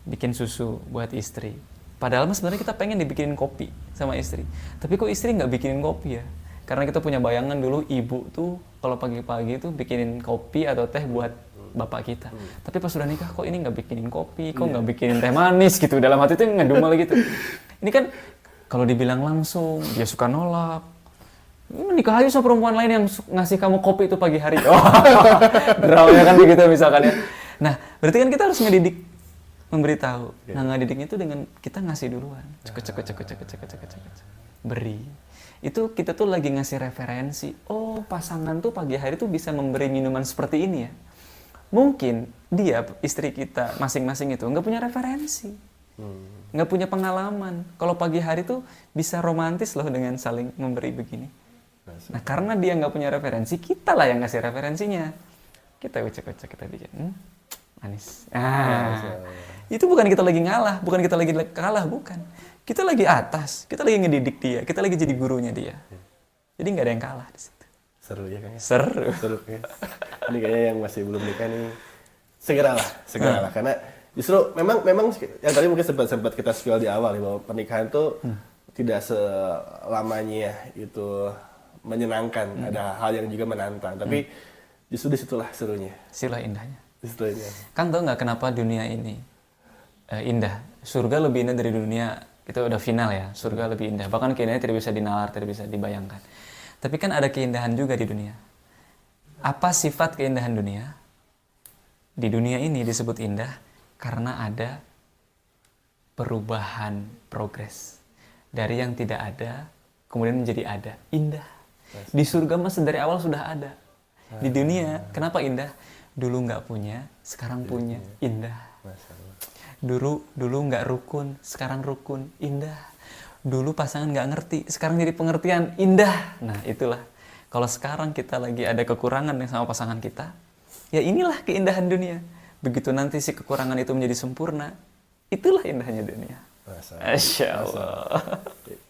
Bikin susu buat istri. Padahal sebenarnya kita pengen dibikinin kopi sama istri. Tapi kok istri nggak bikinin kopi ya? Karena kita punya bayangan dulu ibu tuh kalau pagi-pagi tuh bikinin kopi atau teh buat bapak kita. Tapi pas sudah nikah kok ini nggak bikinin kopi, kok nggak bikinin teh manis gitu. Dalam hati tuh ngedumel gitu. Ini kan kalau dibilang langsung dia suka nolak. Nikah aja sama perempuan lain yang ngasih kamu kopi itu pagi hari. Oh, dramanya kan begitu misalkan ya. Nah, berarti kan kita harus ngedidik, memberitahu. Nah, ngedidiknya itu dengan kita ngasih duluan. Cek. Beri. Itu kita tuh lagi ngasih referensi. Oh, pasangan tuh pagi hari tuh bisa memberi minuman seperti ini ya. Mungkin dia, istri kita masing-masing itu nggak punya referensi. Nggak punya pengalaman. Kalau pagi hari tuh bisa romantis loh dengan saling memberi begini. Nah, karena dia nggak punya referensi, kita lah yang ngasih referensinya. Kita ucek-ucek, kita bikin. Manis. Itu bukan kita lagi ngalah, bukan kita lagi kalah, bukan. Kita lagi atas, kita lagi ngedidik dia, kita lagi jadi gurunya dia. Jadi nggak ada yang kalah di situ. Seru ya kan? Seru ya. Ini kayaknya yang masih belum nikah nih segeralah karena justru memang yang tadi mungkin sempat kita spill di awal ya, bahwa pernikahan itu tidak selamanya itu menyenangkan, ada hal yang juga menantang. Tapi justru disitulah serunya. Silah indahnya. Disitulah. Kan tau nggak kenapa dunia ini indah? Surga lebih indah dari dunia, itu udah final ya. Surga lebih indah. Bahkan keindahannya tidak bisa dinalar, tidak bisa dibayangkan. Tapi kan ada keindahan juga di dunia. Apa sifat keindahan dunia? Di dunia ini disebut indah karena ada perubahan progres. Dari yang tidak ada, kemudian menjadi ada. Indah. Di surga mas dari awal sudah ada. Di dunia, kenapa indah? Dulu nggak punya, sekarang punya. Indah. Dulu nggak rukun, sekarang rukun. Indah. Dulu pasangan nggak ngerti, sekarang jadi pengertian. Indah. Nah itulah. Kalau sekarang kita lagi ada kekurangan yang sama pasangan kita, ya inilah keindahan dunia. Begitu nanti si kekurangan itu menjadi sempurna, itulah indahnya dunia. Masya Allah.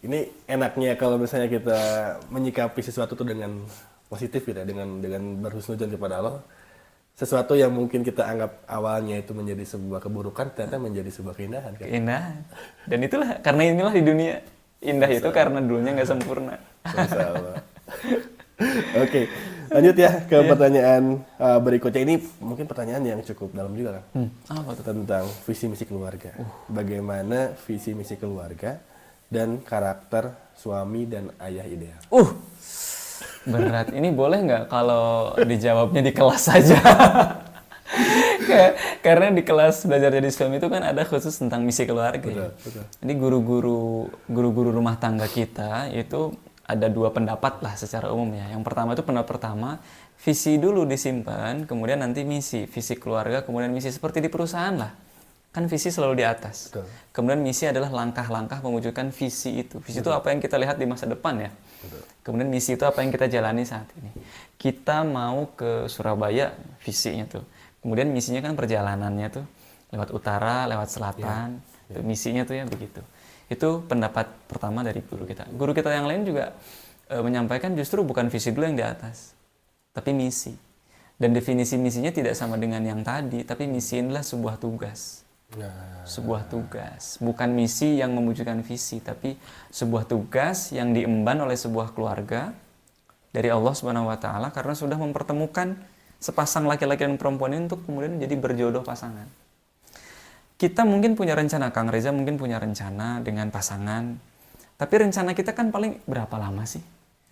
Ini enaknya kalau misalnya kita menyikapi sesuatu itu dengan positif ya, dengan berhusnudzon kepada Allah. Sesuatu yang mungkin kita anggap awalnya itu menjadi sebuah keburukan, ternyata menjadi sebuah keindahan. Kan? Keindahan. Dan itulah, karena inilah di dunia. Indah itu karena dulunya nggak sempurna. Masya Allah. Oke, lanjut ya ke pertanyaan berikutnya. Ini mungkin pertanyaan yang cukup dalam juga kan? Apa tuh? Tentang visi misi keluarga. Bagaimana visi misi keluarga dan karakter suami dan ayah ideal? Berat. Ini boleh nggak kalau dijawabnya di kelas saja? Karena di kelas belajar jadi suami itu kan ada khusus tentang misi keluarga. Betul. Jadi guru-guru rumah tangga kita itu ada dua pendapat lah secara umum ya. Yang pertama itu pendapat pertama, visi dulu disimpan, kemudian nanti misi. Visi keluarga, kemudian misi seperti di perusahaan lah. Kan visi selalu di atas. Betul. Kemudian misi adalah langkah-langkah mewujudkan visi itu. Visi itu apa yang kita lihat di masa depan ya. Betul. Kemudian misi itu apa yang kita jalani saat ini. Kita mau ke Surabaya, visinya tuh. Kemudian misinya kan perjalanannya tuh lewat utara, lewat selatan. Tuh, misinya tuh ya begitu. Itu pendapat pertama dari guru kita. Guru kita yang lain juga menyampaikan justru bukan visi dulu yang di atas, tapi misi. Dan definisi misinya tidak sama dengan yang tadi, tapi misi inilah sebuah tugas. Sebuah tugas. Bukan misi yang mewujudkan visi, tapi sebuah tugas yang diemban oleh sebuah keluarga dari Allah Subhanahu wa taala karena sudah mempertemukan sepasang laki-laki dan perempuan ini untuk kemudian menjadi berjodoh pasangan. Kita mungkin punya rencana, Kang Reza mungkin punya rencana dengan pasangan. Tapi rencana kita kan paling berapa lama sih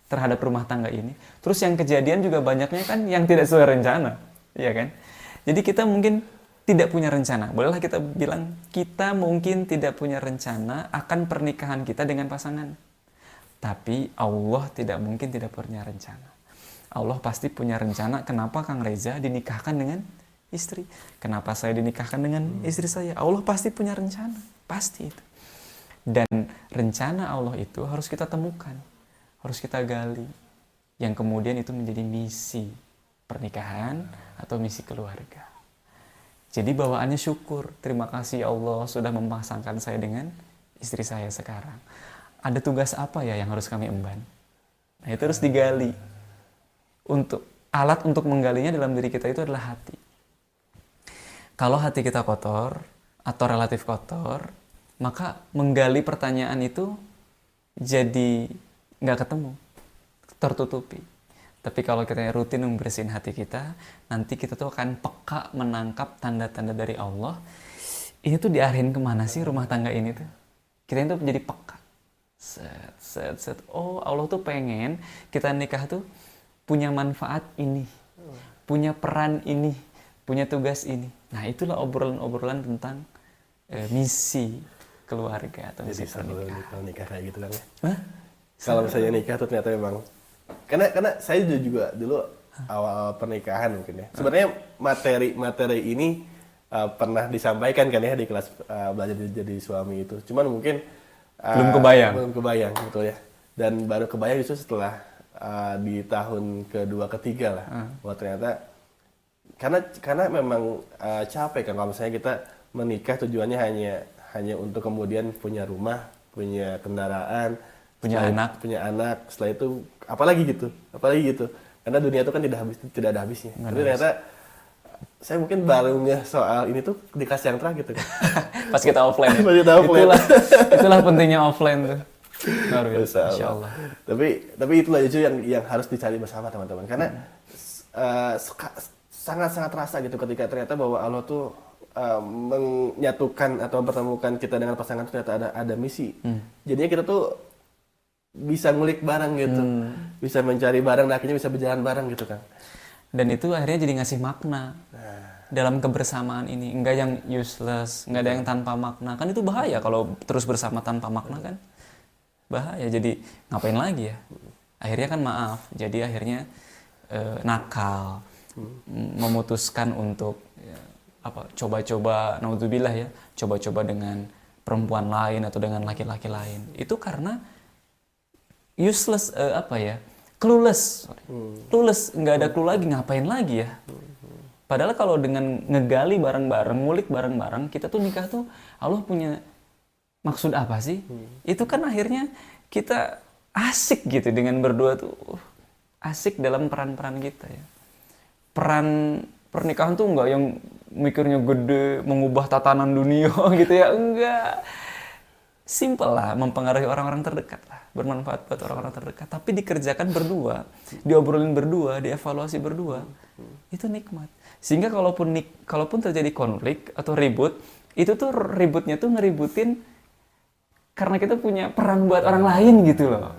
terhadap rumah tangga ini? Terus yang kejadian juga banyaknya kan yang tidak sesuai rencana. Iya kan? Jadi kita mungkin tidak punya rencana. Bolehlah kita bilang, kita mungkin tidak punya rencana akan pernikahan kita dengan pasangan. Tapi Allah tidak mungkin tidak punya rencana. Allah pasti punya rencana kenapa Kang Reza dinikahkan dengan istri. Kenapa saya dinikahkan dengan istri saya? Allah pasti punya rencana. Pasti itu. Dan rencana Allah itu harus kita temukan. Harus kita gali. Yang kemudian itu menjadi misi pernikahan atau misi keluarga. Jadi bawaannya syukur. Terima kasih Allah sudah memasangkan saya dengan istri saya sekarang. Ada tugas apa ya yang harus kami emban? Nah itu harus digali. Alat untuk menggalinya dalam diri kita itu adalah hati. Kalau hati kita kotor atau relatif kotor, maka menggali pertanyaan itu jadi nggak ketemu, tertutupi. Tapi kalau kita rutin membersihin hati kita, nanti kita tuh akan peka menangkap tanda-tanda dari Allah. Ini tuh diarahin kemana sih rumah tangga ini tuh? Kita itu menjadi peka. Set. Oh Allah tuh pengen kita nikah tuh punya manfaat ini, punya peran ini, punya tugas ini. Nah itulah obrolan-obrolan tentang misi keluarga atau misi pernikahan. Kalau nikah kayak gitu kan ya? Kalau misalnya nikah tuh ternyata memang karena saya juga dulu awal pernikahan mungkin ya. Sebenarnya materi ini pernah disampaikan kan ya di kelas belajar jadi suami itu. Cuman mungkin belum kebayang betul ya. Dan baru kebayang itu setelah di tahun kedua ketiga lah. Wah ternyata karena memang capek kan kalau misalnya kita menikah tujuannya hanya untuk kemudian punya rumah, punya kendaraan, punya anak. Setelah itu apalagi gitu. Karena dunia itu kan tidak ada habisnya. Tapi ternyata saya mungkin baru ngeh soal ini tuh di kelas yang terakhir gitu kan. Pas kita offline ya. Pas kita offline. Itulah pentingnya offline tuh. Luar biasa, Masya Allah. Tapi itulah itu yang harus dicari bersama teman-teman, karena sangat-sangat terasa gitu ketika ternyata bahwa Allah tuh menyatukan atau mempertemukan kita dengan pasangan itu ternyata ada misi. Jadinya kita tuh bisa ngulik bareng gitu, bisa mencari bareng, dan akhirnya bisa berjalan bareng gitu kan. Dan itu akhirnya jadi ngasih makna dalam kebersamaan ini. Enggak yang useless, enggak ada yang tanpa makna. Kan itu bahaya kalau terus bersama tanpa makna kan. Bahaya, jadi ngapain lagi ya? Akhirnya kan maaf, jadi akhirnya nakal, memutuskan untuk coba-coba, naudzubillah ya, coba-coba dengan perempuan lain atau dengan laki-laki lain. Itu karena useless, clueless, nggak ada clue lagi, ngapain lagi ya? Padahal kalau dengan ngegali bareng-bareng, ngulik bareng-bareng, kita tuh nikah tuh Allah punya maksud apa sih? Itu kan akhirnya kita asik gitu dengan berdua tuh, asik dalam peran-peran kita ya. Peran pernikahan tuh nggak yang mikirnya gede, mengubah tatanan dunia gitu ya, enggak. Simple lah, mempengaruhi orang-orang terdekat lah, bermanfaat buat orang-orang terdekat. Tapi dikerjakan berdua, diobrolin berdua, dievaluasi berdua, itu nikmat. Sehingga kalaupun terjadi konflik atau ribut, itu tuh ributnya tuh ngeributin karena kita punya peran buat orang lain gitu loh.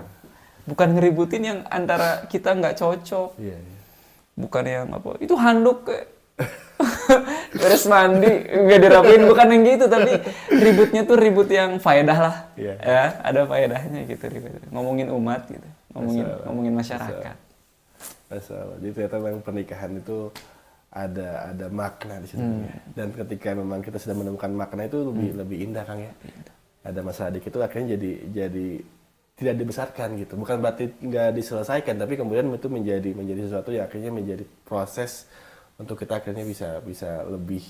Bukan ngeributin yang antara kita nggak cocok. Bukan yang itu handuk kayak beres mandi nggak dirapiin, bukan yang gitu, tapi ributnya tuh ribut yang faedah lah. Ya, ada faedahnya gitu ribut. Ngomongin umat gitu, ngomongin masyarakat. Masalah. Jadi ternyata memang pernikahan itu ada makna di situ. Dan ketika memang kita sudah menemukan makna itu lebih indah, Kang ya. Ada masalah dikit itu akhirnya jadi tidak dibesarkan gitu. Bukan berarti nggak diselesaikan, tapi kemudian itu menjadi sesuatu yang akhirnya menjadi proses untuk kita akhirnya bisa lebih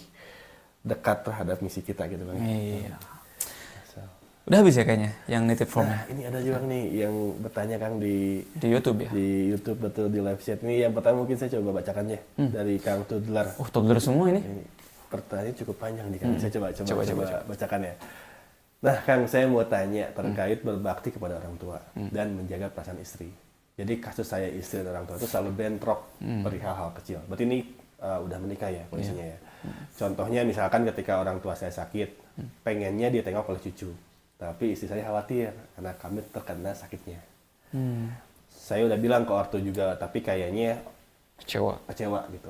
dekat terhadap misi kita gitu, Bang. Iya. Udah habis ya kayaknya yang nitip formnya. Nah, ini ada juga nih yang bertanya, Kang, di YouTube ya? Di YouTube, betul, di live chat. Ini yang pertama mungkin saya coba bacakannya dari Kang Tudlar. Oh, Tudlar semua ini. Pertanyaan cukup panjang nih, Kang. Saya coba bacakan ya. Nah, Kang, saya mau tanya terkait berbakti kepada orang tua dan menjaga perasaan istri. Jadi kasus saya istri dan orang tua itu selalu bentrok perihal hal kecil. Berarti ini udah menikah ya posisinya ya. Contohnya misalkan ketika orang tua saya sakit, pengennya dia tengok oleh cucu. Tapi istri saya khawatir karena kami terkena sakitnya. Saya udah bilang ke ortu juga, tapi kayaknya kecewa gitu.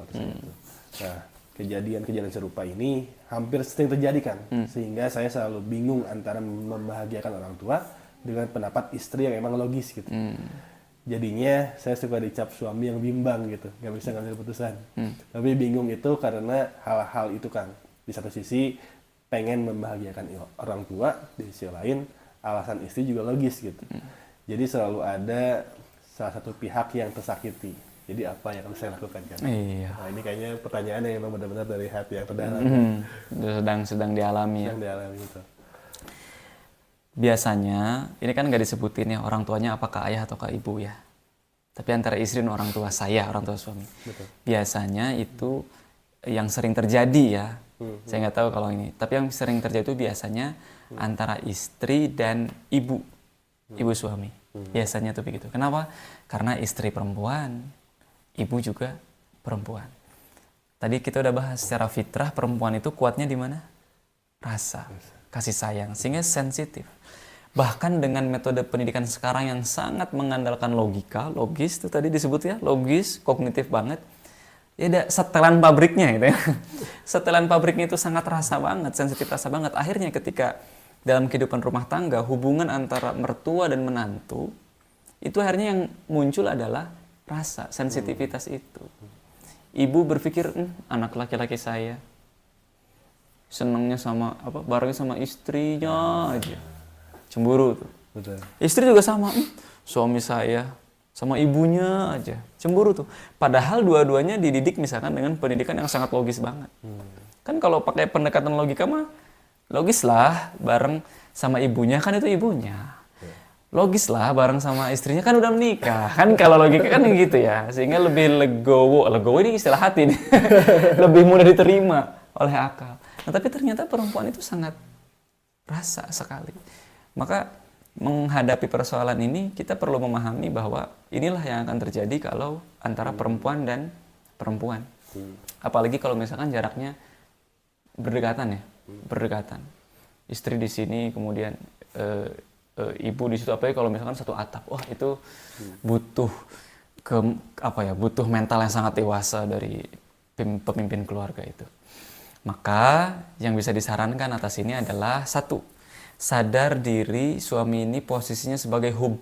Nah, kejadian serupa ini hampir sering terjadi kan, sehingga saya selalu bingung antara membahagiakan orang tua dengan pendapat istri yang emang logis gitu. Jadinya saya suka dicap suami yang bimbang gitu, nggak bisa ngambil keputusan. Tapi bingung itu karena hal-hal itu kan. Di satu sisi pengen membahagiakan orang tua, di sisi lain alasan istri juga logis gitu. Jadi selalu ada salah satu pihak yang tersakiti. Jadi apa yang harus saya lakukan kan? Iya. Nah, ini kayaknya pertanyaan yang memang benar-benar dari hati yang terdalam. Sedang dialami ya. Sedang dialami gitu. Biasanya, ini kan nggak disebutin ya orang tuanya apakah ayah ataukah ibu ya. Tapi antara istri dan orang tua saya, orang tua suami. Betul. Biasanya itu yang sering terjadi ya. Saya nggak tahu kalau ini. Tapi yang sering terjadi itu biasanya antara istri dan ibu suami. Biasanya tuh begitu. Kenapa? Karena istri perempuan, ibu juga perempuan. Tadi kita udah bahas secara fitrah perempuan itu kuatnya di mana? Rasa, kasih sayang, sehingga sensitif. Bahkan dengan metode pendidikan sekarang yang sangat mengandalkan logika, logis itu tadi disebut ya, logis, kognitif banget. Ya ada setelan pabriknya gitu ya. Setelan pabriknya itu sangat rasa banget, sensitif rasa banget. Akhirnya ketika dalam kehidupan rumah tangga, hubungan antara mertua dan menantu, itu akhirnya yang muncul adalah rasa, sensitivitas itu. Ibu berpikir, anak laki-laki saya senangnya sama barengnya sama istrinya aja. Cemburu tuh. Betul. Istri juga sama, suami saya sama ibunya aja. Cemburu tuh. Padahal dua-duanya dididik misalkan dengan pendidikan yang sangat logis banget. Kan kalau pakai pendekatan logika mah logis lah bareng sama ibunya, kan itu ibunya. Logis lah bareng sama istrinya, kan udah menikah. Kan kalau logika kan gitu ya. Sehingga lebih legowo ini istilah hati nih. Lebih mudah diterima oleh akal. Nah, tapi ternyata perempuan itu sangat rasa sekali. Maka menghadapi persoalan ini kita perlu memahami bahwa inilah yang akan terjadi kalau antara perempuan dan perempuan. Apalagi kalau misalkan jaraknya berdekatan ya, berdekatan. Istri di sini kemudian ibu di situ, apalagi kalau misalkan satu atap. Wah, itu butuh butuh mental yang sangat dewasa dari pemimpin keluarga itu. Maka yang bisa disarankan atas ini adalah satu, sadar diri suami ini posisinya sebagai hub,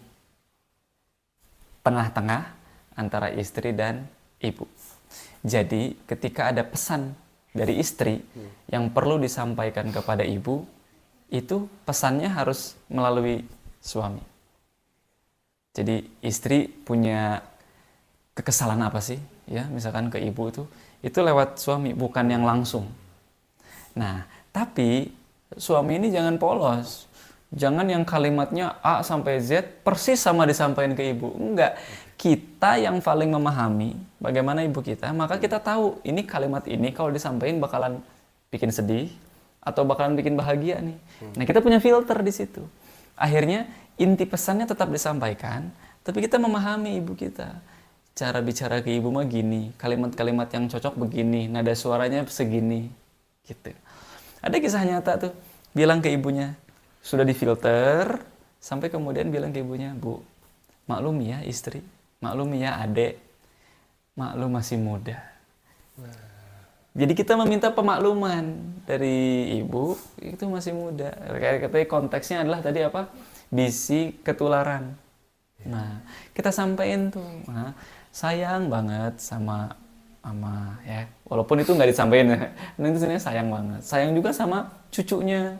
tengah-tengah antara istri dan ibu. Jadi ketika ada pesan dari istri yang perlu disampaikan kepada ibu, itu pesannya harus melalui suami. Jadi istri punya kekesalan apa sih, ya misalkan ke ibu itu lewat suami, bukan yang langsung. Nah, tapi suami ini jangan polos. Jangan yang kalimatnya A sampai Z persis sama disampaikan ke ibu. Enggak. Kita yang paling memahami bagaimana ibu kita, maka kita tahu ini kalimat ini kalau disampaikan bakalan bikin sedih atau bakalan bikin bahagia nih. Nah, kita punya filter di situ. Akhirnya inti pesannya tetap disampaikan, tapi kita memahami ibu kita. Cara bicara ke ibu mah gini, kalimat-kalimat yang cocok begini, nada suaranya segini, gitu. Ada kisah nyata tuh, bilang ke ibunya, sudah difilter, sampai kemudian bilang ke ibunya, Bu, maklum ya istri, maklum ya adek, maklum masih muda. Jadi kita meminta pemakluman dari ibu, itu masih muda. Kayak katanya konteksnya adalah tadi apa? Bisi ketularan. Nah, kita sampaikan tuh, nah, sayang banget sama ya, walaupun itu nggak disampaikan ya, itu sebenarnya sayang banget. Sayang juga sama cucunya,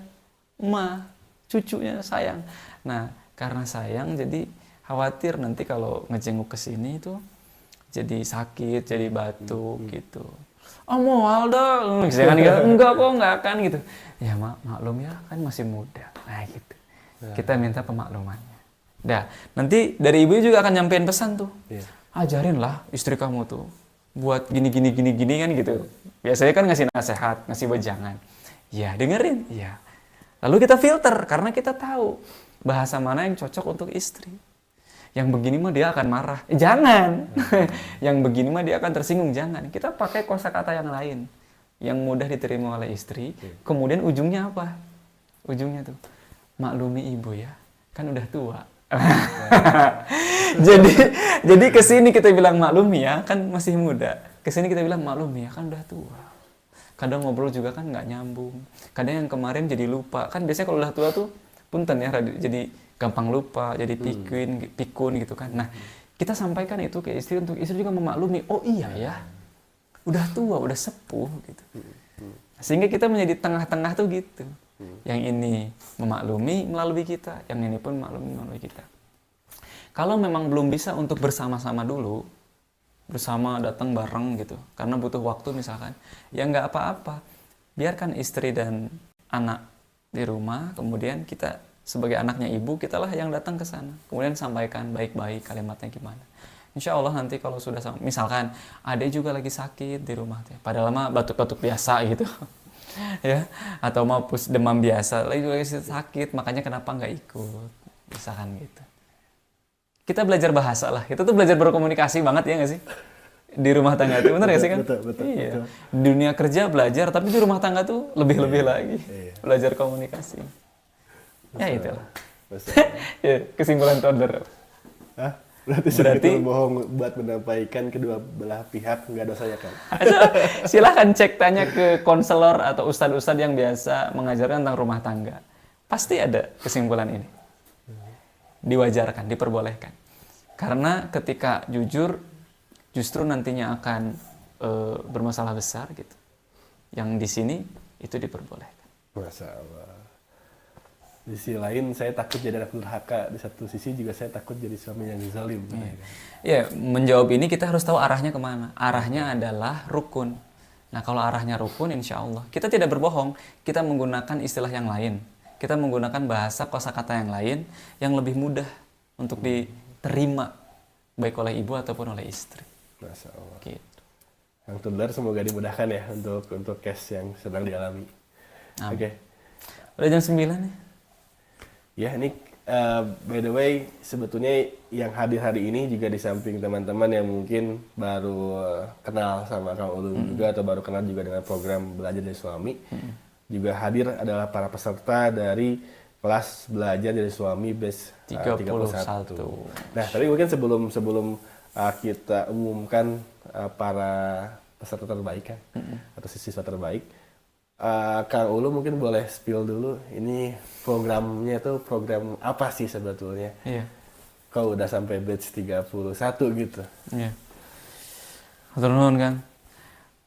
cucunya sayang. Nah, karena sayang jadi khawatir nanti kalau ngejenguk ke sini itu jadi sakit, jadi batuk gitu. Oh mual dong, jangan enggak kok nggak akan gitu. Ya maklum ya kan masih muda, nah gitu. Kita minta pemaklumannya. Dah, nanti dari ibu juga akan nyampein pesan tuh. Ajarin lah istri kamu tuh buat gini kan gitu. Biasanya kan ngasih nasihat, ngasih wejangan. Ya dengerin, ya. Lalu kita filter karena kita tahu bahasa mana yang cocok untuk istri. Yang begini mah dia akan marah. Jangan. Yang begini mah dia akan tersinggung. Jangan. Kita pakai kosakata yang lain yang mudah diterima oleh istri. Kemudian ujungnya apa? Ujungnya tuh maklumi ibu ya, kan udah tua. jadi kesini kita bilang maklumi ya, kan masih muda. Kesini kita bilang maklumi ya, kan udah tua. Kadang ngobrol juga kan nggak nyambung. Kadang yang kemarin jadi lupa. Kan biasanya kalau udah tua tuh punten ya, jadi gampang lupa, jadi pikun gitu kan. Nah, kita sampaikan itu ke istri untuk istri juga memaklumi. Oh iya ya, udah tua, udah sepuh gitu. Sehingga kita menjadi tengah-tengah tuh gitu. Yang ini memaklumi melalui kita, yang ini pun memaklumi melalui kita. Kalau memang belum bisa untuk bersama-sama dulu, bersama datang bareng gitu, karena butuh waktu misalkan, ya nggak apa-apa. Biarkan istri dan anak di rumah, kemudian kita sebagai anaknya ibu, kitalah yang datang ke sana. Kemudian sampaikan baik-baik kalimatnya gimana. Insya Allah nanti kalau sudah misalkan adek juga lagi sakit di rumah, padahal mah batuk-batuk biasa gitu. Ya, atau mau demam biasa, lagi sakit, makanya kenapa nggak ikut, misalkan gitu. Kita belajar bahasa lah, kita tuh belajar berkomunikasi banget ya nggak sih? Di rumah tangga tuh, bener nggak sih kan? Betul. Iya. Di dunia kerja belajar, tapi di rumah tangga tuh lebih-lebih lagi. Belajar komunikasi. Ya itulah. Ya, kesimpulan toddler. Berarti bohong buat menyampaikan kedua belah pihak nggak dosanya kan? Silahkan cek tanya ke konselor atau ustadz-ustadz yang biasa mengajarkan tentang rumah tangga. Pasti ada kesimpulan ini. Diwajarkan, diperbolehkan. Karena ketika jujur, justru nantinya akan bermasalah besar gitu. Yang di sini itu diperbolehkan. Masya Allah. Di sisi lain saya takut jadi anak durhaka, di satu sisi juga saya takut jadi suami yang zalim. Ya, menjawab ini kita harus tahu arahnya kemana. Arahnya adalah rukun. Nah, kalau arahnya rukun, insya Allah kita tidak berbohong. Kita menggunakan istilah yang lain. Kita menggunakan bahasa kosakata yang lain yang lebih mudah untuk diterima baik oleh ibu ataupun oleh istri. Masya Allah. Gitu. Yang toddler semoga dimudahkan ya untuk case yang sedang dialami. Oke. Udah jam 9 nih. Ya, ini by the way, sebetulnya yang hadir hari ini juga di samping teman-teman yang mungkin baru kenal sama Kang Ulum juga atau baru kenal juga dengan program Belajar Jadi Suami, juga hadir adalah para peserta dari kelas Belajar Jadi Suami batch 31. Nah, tapi mungkin sebelum kita umumkan para peserta terbaik kan, atau siswa terbaik, Kang Ulu mungkin boleh spill dulu, ini programnya tuh program apa sih sebetulnya? Iya. Kau udah sampai batch 31 gitu. Iya. Turun kan.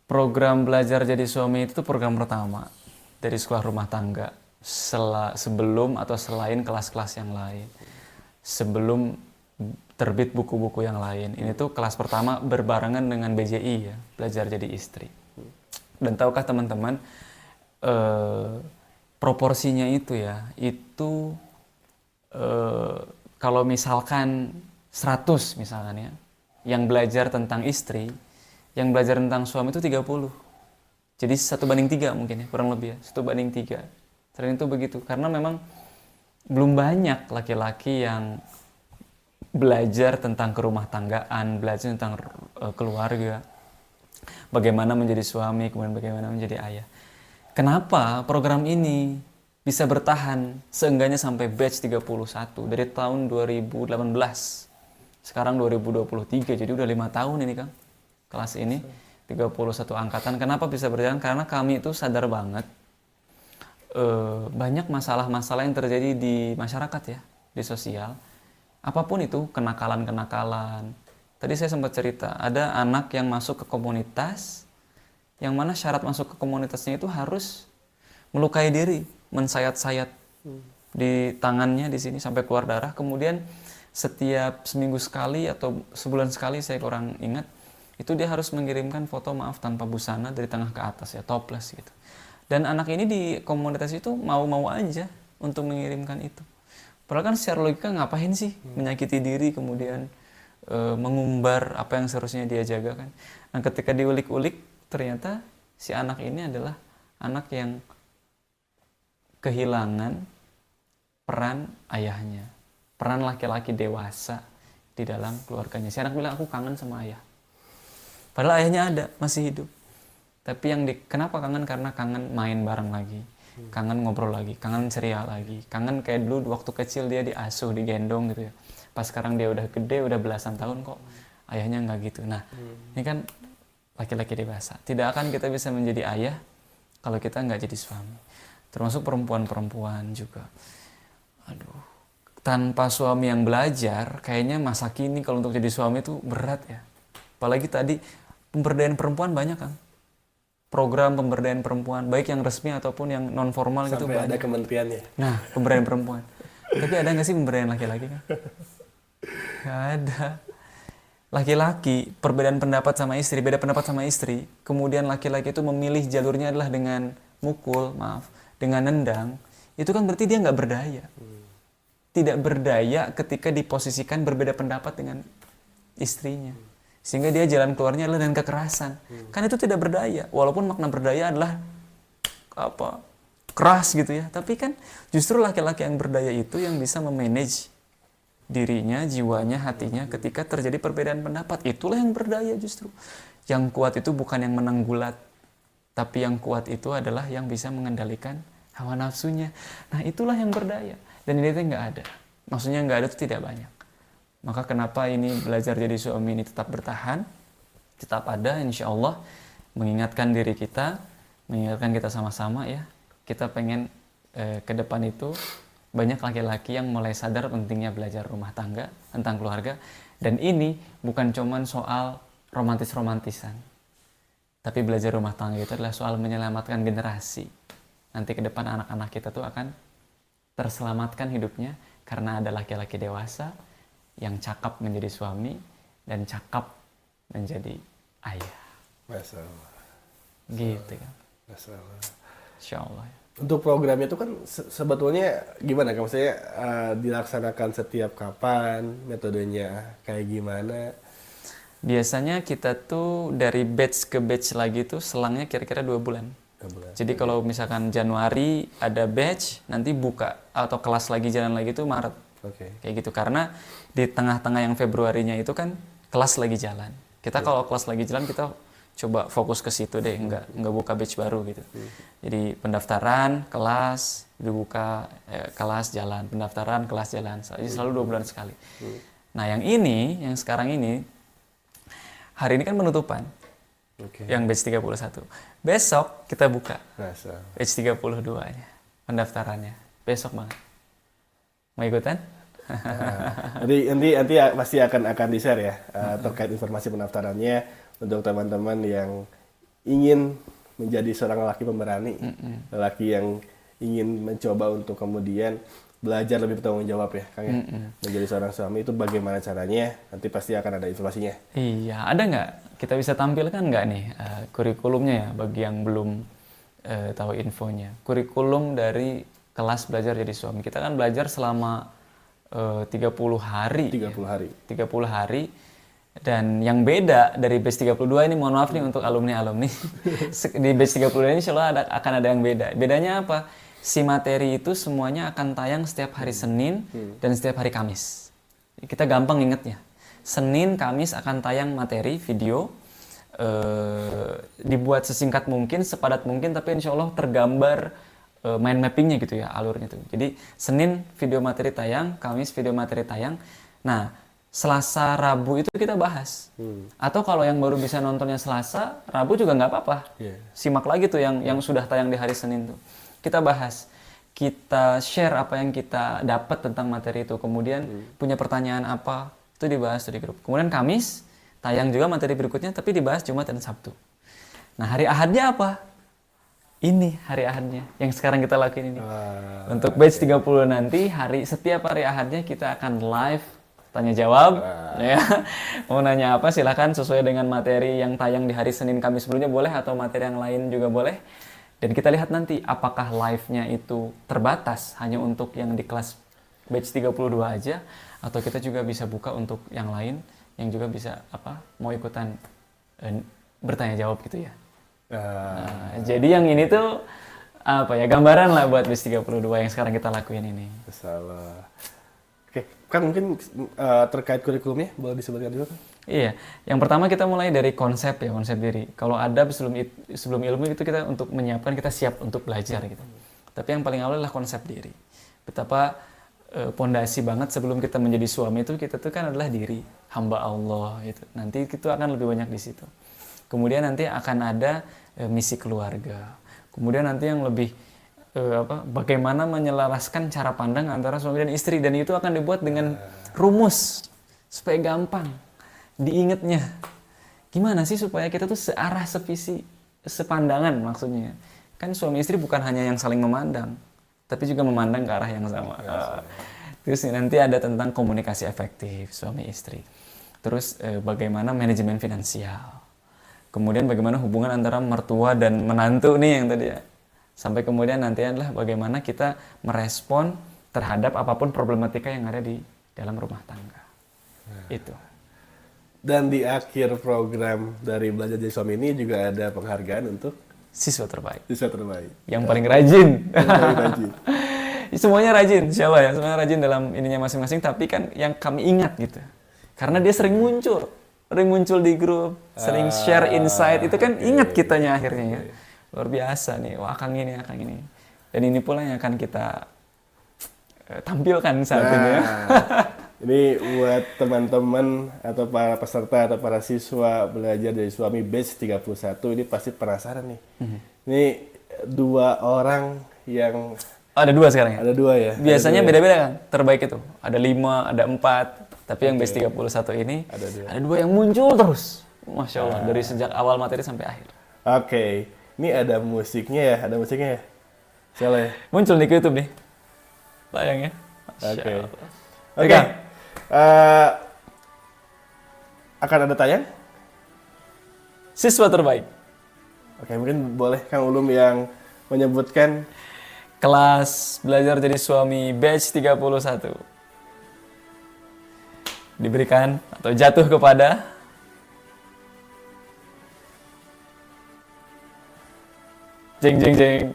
Program Belajar Jadi Suami itu program pertama dari sekolah rumah tangga sebelum atau selain kelas-kelas yang lain. Sebelum terbit buku-buku yang lain. Ini tuh kelas pertama berbarengan dengan BJI ya, Belajar Jadi Istri. Dan tahukah teman-teman, proporsinya itu ya, itu kalau misalkan 100 misalkan ya, yang belajar tentang istri, yang belajar tentang suami itu 30. Jadi 1:3 mungkin ya, kurang lebih ya, 1:3. Sering itu begitu, karena memang belum banyak laki-laki yang belajar tentang kerumah tanggaan, belajar tentang keluarga, bagaimana menjadi suami, kemudian bagaimana menjadi ayah. Kenapa program ini bisa bertahan seenggaknya sampai batch 31 dari tahun 2018. Sekarang 2023, jadi udah 5 tahun ini Kang. Kelas ini 31 angkatan. Kenapa bisa berjalan? Karena kami itu sadar banget banyak masalah-masalah yang terjadi di masyarakat ya, di sosial. Apapun itu, kenakalan-kenakalan. Tadi saya sempat cerita, ada anak yang masuk ke komunitas, yang mana syarat masuk ke komunitasnya itu harus melukai diri, mensayat-sayat di tangannya di sini sampai keluar darah. Kemudian setiap seminggu sekali atau sebulan sekali, saya kurang ingat, itu dia harus mengirimkan foto maaf tanpa busana dari tengah ke atas ya, topless gitu. Dan anak ini di komunitas itu mau-mau aja untuk mengirimkan itu. Padahal kan secara logika ngapain sih menyakiti diri kemudian mengumbar apa yang seharusnya dia jaga kan. Nah ketika diulik-ulik, ternyata si anak ini adalah anak yang kehilangan peran ayahnya, peran laki-laki dewasa di dalam keluarganya. Si anak bilang, aku kangen sama ayah. Padahal ayahnya ada, masih hidup. Tapi kenapa kangen? Karena kangen main bareng lagi, kangen ngobrol lagi, kangen ceria lagi, kangen kayak dulu waktu kecil dia diasuh, digendong gitu ya. Pas sekarang dia udah gede, udah belasan tahun kok ayahnya nggak gitu. Nah, ini kan laki-laki dewasa. Tidak akan kita bisa menjadi ayah kalau kita nggak jadi suami. Termasuk perempuan-perempuan juga. Aduh, tanpa suami yang belajar, kayaknya masa kini kalau untuk jadi suami itu berat ya. Apalagi tadi pemberdayaan perempuan banyak kan. Program pemberdayaan perempuan, baik yang resmi ataupun yang non formal gitu banyak. Sampai ada kementeriannya. Nah, pemberdayaan perempuan. Tapi ada nggak sih pemberdayaan laki-laki kan? Nggak ada. Laki-laki, perbedaan pendapat sama istri, beda pendapat sama istri, kemudian laki-laki itu memilih jalurnya adalah dengan mukul, dengan nendang, itu kan berarti dia nggak berdaya. Tidak berdaya ketika diposisikan berbeda pendapat dengan istrinya. Sehingga dia jalan keluarnya adalah dengan kekerasan. Kan itu tidak berdaya. Walaupun makna berdaya adalah keras gitu ya. Tapi kan justru laki-laki yang berdaya itu yang bisa memanage dirinya, jiwanya, hatinya ketika terjadi perbedaan pendapat. Itulah yang berdaya justru. Yang kuat itu bukan yang menang gulat, tapi yang kuat itu adalah yang bisa mengendalikan hawa nafsunya. Nah itulah yang berdaya. Dan ini tuh nggak ada. Maksudnya nggak ada itu tidak banyak. Maka kenapa ini belajar jadi suami ini tetap bertahan, tetap ada insya Allah, mengingatkan diri kita, mengingatkan kita sama-sama ya. Kita pengen ke depan itu banyak laki-laki yang mulai sadar pentingnya belajar rumah tangga, tentang keluarga. Dan ini bukan cuman soal romantis-romantisan. Tapi belajar rumah tangga itu adalah soal menyelamatkan generasi. Nanti ke depan anak-anak kita tuh akan terselamatkan hidupnya karena ada laki-laki dewasa yang cakap menjadi suami dan cakap menjadi ayah. Masya Allah. Gitu kan. Masya Allah. Insya Allah. Untuk programnya itu kan sebetulnya gimana kan? Maksudnya dilaksanakan setiap kapan, metodenya kayak gimana? Biasanya kita tuh dari batch ke batch lagi tuh selangnya kira-kira 2 bulan. Jadi kalau misalkan Januari ada batch, nanti buka atau kelas lagi jalan lagi tuh Maret. Oke. Kayak gitu, karena di tengah-tengah yang Februarinya itu kan kelas lagi jalan. Kita kalau kelas lagi jalan kita coba fokus ke situ deh, nggak buka batch baru gitu. Jadi pendaftaran, kelas, dibuka, kelas jalan, pendaftaran, kelas jalan. Jadi selalu 2 bulan sekali. Nah yang ini, yang sekarang ini, hari ini kan penutupan. Oke. Yang batch 31. Besok kita buka Masa. batch 32-nya, pendaftarannya. Besok banget. Mau ikutan? Nanti pasti akan di-share ya terkait informasi pendaftarannya untuk teman-teman yang ingin menjadi seorang lelaki pemberani, lelaki yang ingin mencoba untuk kemudian belajar lebih bertanggung jawab ya, Kang ya. Menjadi seorang suami itu bagaimana caranya? Nanti pasti akan ada informasinya. Iya, ada nggak? Kita bisa tampilkan nggak nih kurikulumnya ya bagi yang belum tahu infonya. Kurikulum dari kelas belajar jadi suami. Kita kan belajar selama 30 hari. 30 hari. 30 hari. Dan yang beda dari batch 32 ini, mohon maaf nih untuk alumni-alumni. Di batch 32 ini insya Allah akan ada yang beda. Bedanya apa? Si materi itu semuanya akan tayang setiap hari Senin dan setiap hari Kamis. Kita gampang ingetnya. Senin, Kamis akan tayang materi, video. Dibuat sesingkat mungkin, sepadat mungkin, tapi insya Allah tergambar mind mappingnya gitu ya, alurnya tuh. Jadi Senin video materi tayang, Kamis video materi tayang. Nah, Selasa, Rabu itu kita bahas. Atau kalau yang baru bisa nontonnya Selasa, Rabu juga nggak apa-apa. Simak lagi tuh yang sudah tayang di hari Senin tuh. Kita bahas, kita share apa yang kita dapat tentang materi itu. Kemudian punya pertanyaan apa, itu dibahas tuh di grup. Kemudian Kamis, tayang juga materi berikutnya, tapi dibahas Jumat dan Sabtu. Nah, hari Ahadnya apa? Ini hari Ahadnya, yang sekarang kita lakuin ini. Untuk batch 30 nanti, setiap hari Ahadnya kita akan live, tanya jawab. Ya. Mau nanya apa silahkan sesuai dengan materi yang tayang di hari Senin Kamis sebelumnya boleh, atau materi yang lain juga boleh. Dan kita lihat nanti apakah live-nya itu terbatas hanya untuk yang di kelas batch 32 aja, atau kita juga bisa buka untuk yang lain yang juga bisa mau ikutan bertanya jawab gitu ya. Jadi yang ini tuh gambaran lah buat batch 32 yang sekarang kita lakuin ini. Salah. Oke, Kang mungkin terkait kurikulumnya boleh disebutkan dulu kan? Iya, yang pertama kita mulai dari konsep diri. Kalau ada sebelum ilmu itu kita untuk menyiapkan, kita siap untuk belajar gitu. Tapi yang paling awal adalah konsep diri. Betapa pondasi banget sebelum kita menjadi suami itu, kita tuh kan adalah diri, hamba Allah gitu. Nanti itu akan lebih banyak di situ. Kemudian nanti akan ada misi keluarga. Kemudian nanti yang lebih bagaimana menyelaraskan cara pandang antara suami dan istri, dan itu akan dibuat dengan rumus supaya gampang diingatnya. Gimana sih supaya kita tuh searah, sevisi, sepandangan maksudnya. Kan suami istri bukan hanya yang saling memandang, tapi juga memandang ke arah yang sama. Terus nanti ada tentang komunikasi efektif suami istri. Terus bagaimana manajemen finansial. Kemudian bagaimana hubungan antara mertua dan menantu nih yang tadi ya. Sampai kemudian nanti adalah bagaimana kita merespon terhadap apapun problematika yang ada di dalam rumah tangga. Itu. Dan di akhir program dari Belajar Jadi Suami ini juga ada penghargaan untuk siswa terbaik. siswa terbaik. Yang paling rajin. Yang paling rajin. Semuanya rajin, insya Allah ya. Semuanya rajin dalam ininya masing-masing. Tapi kan yang kami ingat gitu. Karena dia sering muncul di grup, sering share insight. Itu kan ingat kitanya akhirnya ya. Luar biasa nih, wah Kang ini. Dan ini pula yang akan kita tampilkan saat ini ya. Ini buat teman-teman atau para peserta atau para siswa Belajar Jadi Suami batch 31 ini pasti penasaran nih. Ini 2 orang yang Ada 2 sekarang ya? ada 2 ya. Biasanya beda-beda kan? Terbaik itu. Ada 5, ada 4. Tapi yang batch 31 ini ada 2 yang muncul terus. Masya Allah, dari sejak awal materi sampai akhir. Oke. Ini ada musiknya ya, Siapa ya? Muncul di YouTube nih. Layangnya. Oke. Oke. Akan ada tayang? Siswa terbaik. Oke, mungkin boleh Kang Ulum yang menyebutkan Kelas Belajar Jadi Suami batch 31. Diberikan atau jatuh kepada Jeng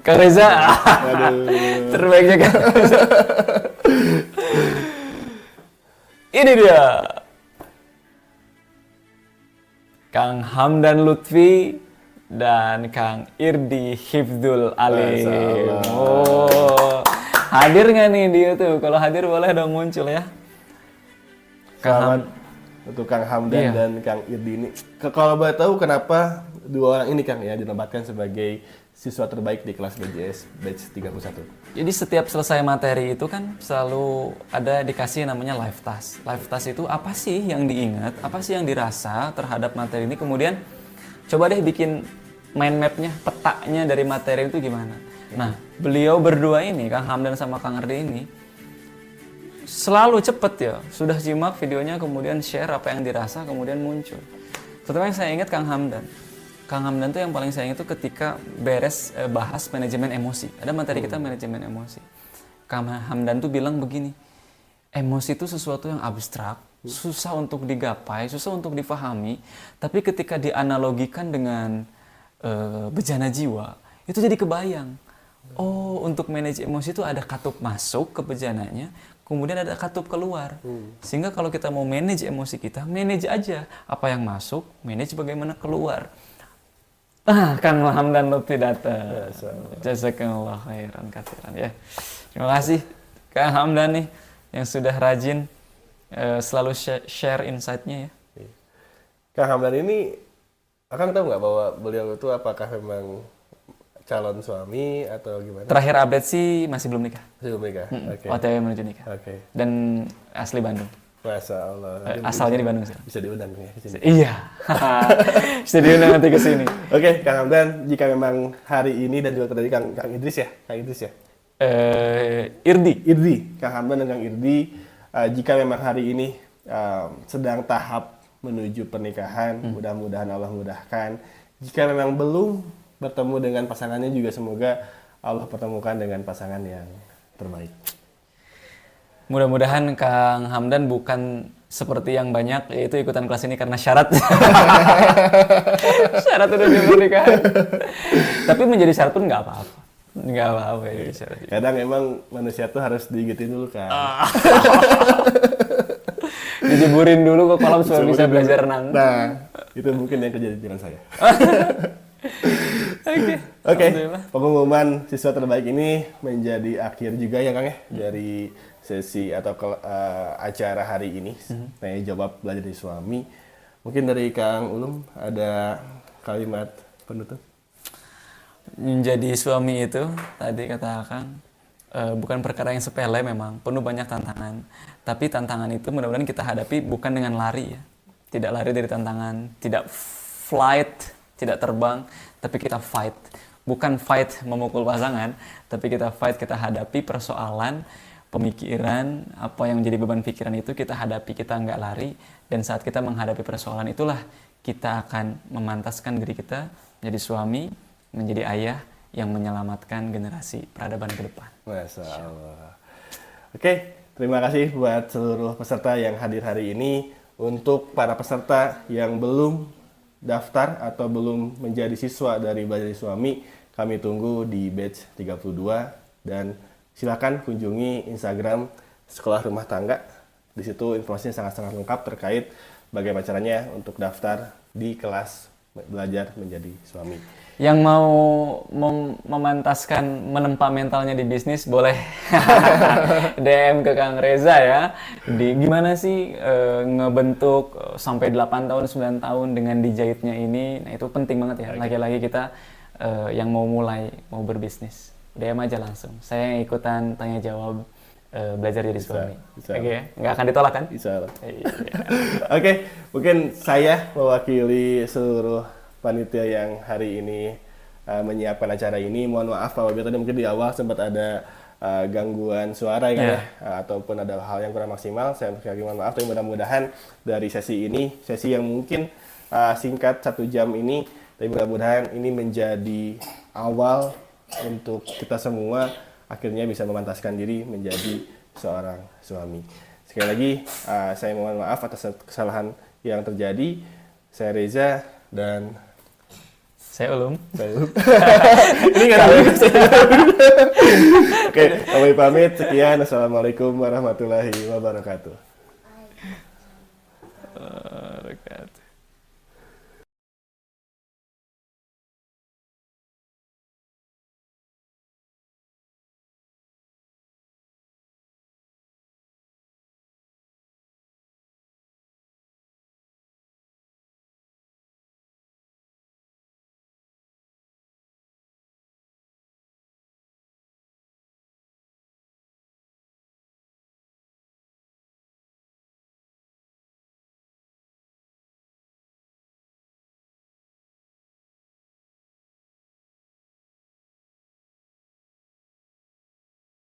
Kang Reza. Aduh. Terbaiknya Kang Reza. Ini dia. Kang Hamdan Lutfi dan Kang Irdi Hifdul Alim. Masyaallah. Oh, hadir nggak nih dia tuh? Kalau hadir boleh dong muncul ya. Selamat untuk Kang Hamdan Iya. dan Kang Irdi ini. Kalau boleh tahu kenapa dua orang ini Kang ya dinobatkan sebagai siswa terbaik di kelas BJS batch 31? Jadi setiap selesai materi itu kan selalu ada dikasih namanya live task. Live task itu apa sih yang diingat, apa sih yang dirasa terhadap materi ini, kemudian coba deh bikin mind map-nya, petanya dari materi itu gimana. Nah, beliau berdua ini, Kang Hamdan sama Kang Ardi ini, selalu cepet ya, sudah simak videonya, kemudian share apa yang dirasa, kemudian muncul. Terutama yang saya ingat Kang Hamdan. Kang Hamdan tuh yang paling saya ingat tuh ketika beres bahas manajemen emosi. Ada materi kita manajemen emosi. Kang Hamdan tuh bilang begini, emosi itu sesuatu yang abstrak, susah untuk digapai, susah untuk difahami, tapi ketika dianalogikan dengan bejana jiwa, itu jadi kebayang. Oh, untuk manage emosi itu ada katup masuk ke bejananya, kemudian ada katup keluar. Sehingga kalau kita mau manage emosi kita, manage aja apa yang masuk, manage bagaimana keluar. Kang Hamdan Lutfi datang. Jazakallah khairan katsiran ya. Terima kasih Kang Hamdan nih yang sudah rajin selalu share insight-nya ya. Kang Hamdan ini, Akang tahu nggak bahwa beliau itu apakah memang calon suami atau gimana? Terakhir update sih masih belum nikah. Belum nikah. Oke. OTW menuju nikah. Oke. Dan asli Bandung. Masya Allah. Asalnya di Bandung sih. Bisa diundang ya ke sini. Iya. Bisa diundang nanti ke sini. Oke, Kang Hamdan, jika memang hari ini dan juga tadi Kang Idris ya, Kang Idris ya. Irdi. Kang Hamdan dan Kang Irdi, jika memang hari ini sedang tahap menuju pernikahan, mudah-mudahan Allah mudahkan. Jika memang belum bertemu dengan pasangannya juga semoga Allah pertemukan dengan pasangan yang terbaik. Mudah-mudahan Kang Hamdan bukan seperti yang banyak, yaitu ikutan kelas ini karena syarat. Syarat menuju pernikahan. Tapi menjadi syarat pun nggak apa-apa. Nggak apa-apa ya jadi syarat. Kadang emang manusia tuh harus diingetin dulu kan. Dijeburin dulu ke kolam supaya bisa belajar renang. Nah, itu mungkin yang terjadi dengan saya. Oke. Oke, pengumuman siswa terbaik ini menjadi akhir juga ya Kang ya dari sesi atau acara hari ini. Tanya jawab belajar dari suami. Mungkin dari Kang Ulum ada kalimat penutup? Menjadi suami itu tadi kata Kang bukan perkara yang sepele, memang penuh banyak tantangan. Tapi tantangan itu mudah-mudahan kita hadapi bukan dengan lari ya. Tidak lari dari tantangan, tidak flight, tidak terbang, tapi kita fight. Bukan fight memukul pasangan, tapi kita fight, kita hadapi persoalan, pemikiran, apa yang menjadi beban pikiran itu kita hadapi, kita nggak lari. Dan saat kita menghadapi persoalan itulah kita akan memantaskan diri kita menjadi suami, menjadi ayah yang menyelamatkan generasi peradaban ke depan. Masya Allah. Oke, terima kasih buat seluruh peserta yang hadir hari ini. Untuk para peserta yang belum daftar atau belum menjadi siswa dari Belajar Dari Suami, kami tunggu di batch 32 dan silakan kunjungi Instagram Sekolah Rumah Tangga. Di situ informasinya sangat-sangat lengkap terkait bagaimana caranya untuk daftar di kelas Belajar Menjadi Suami. Yang mau memantaskan menempa mentalnya di bisnis boleh DM ke Kang Reza ya. Gimana sih ngebentuk sampai 8 tahun 9 tahun dengan dijahitnya ini. Nah itu penting banget ya. Lagi-lagi kita yang mau mulai mau berbisnis. DM aja langsung. Saya yang ikutan tanya jawab belajar jadi suami. Oke ya? Nggak akan ditolak kan? Bisa. Oke, mungkin saya mewakili seluruh panitia yang hari ini menyiapkan acara ini. Mohon maaf apabila tadi mungkin di awal sempat ada gangguan suara ya, ataupun ada hal yang kurang maksimal. Saya sekali mohon maaf, tapi mudah-mudahan dari sesi ini, sesi yang mungkin singkat 1 jam ini, tapi mudah-mudahan ini menjadi awal untuk kita semua akhirnya bisa memantaskan diri menjadi seorang suami. Sekali lagi, saya mohon maaf atas kesalahan yang terjadi. Saya Reza dan saya Ulum. Ini nggak tahu. Oke, kami pamit. Sekian. Assalamualaikum warahmatullahi wabarakatuh. Wabarakatuh.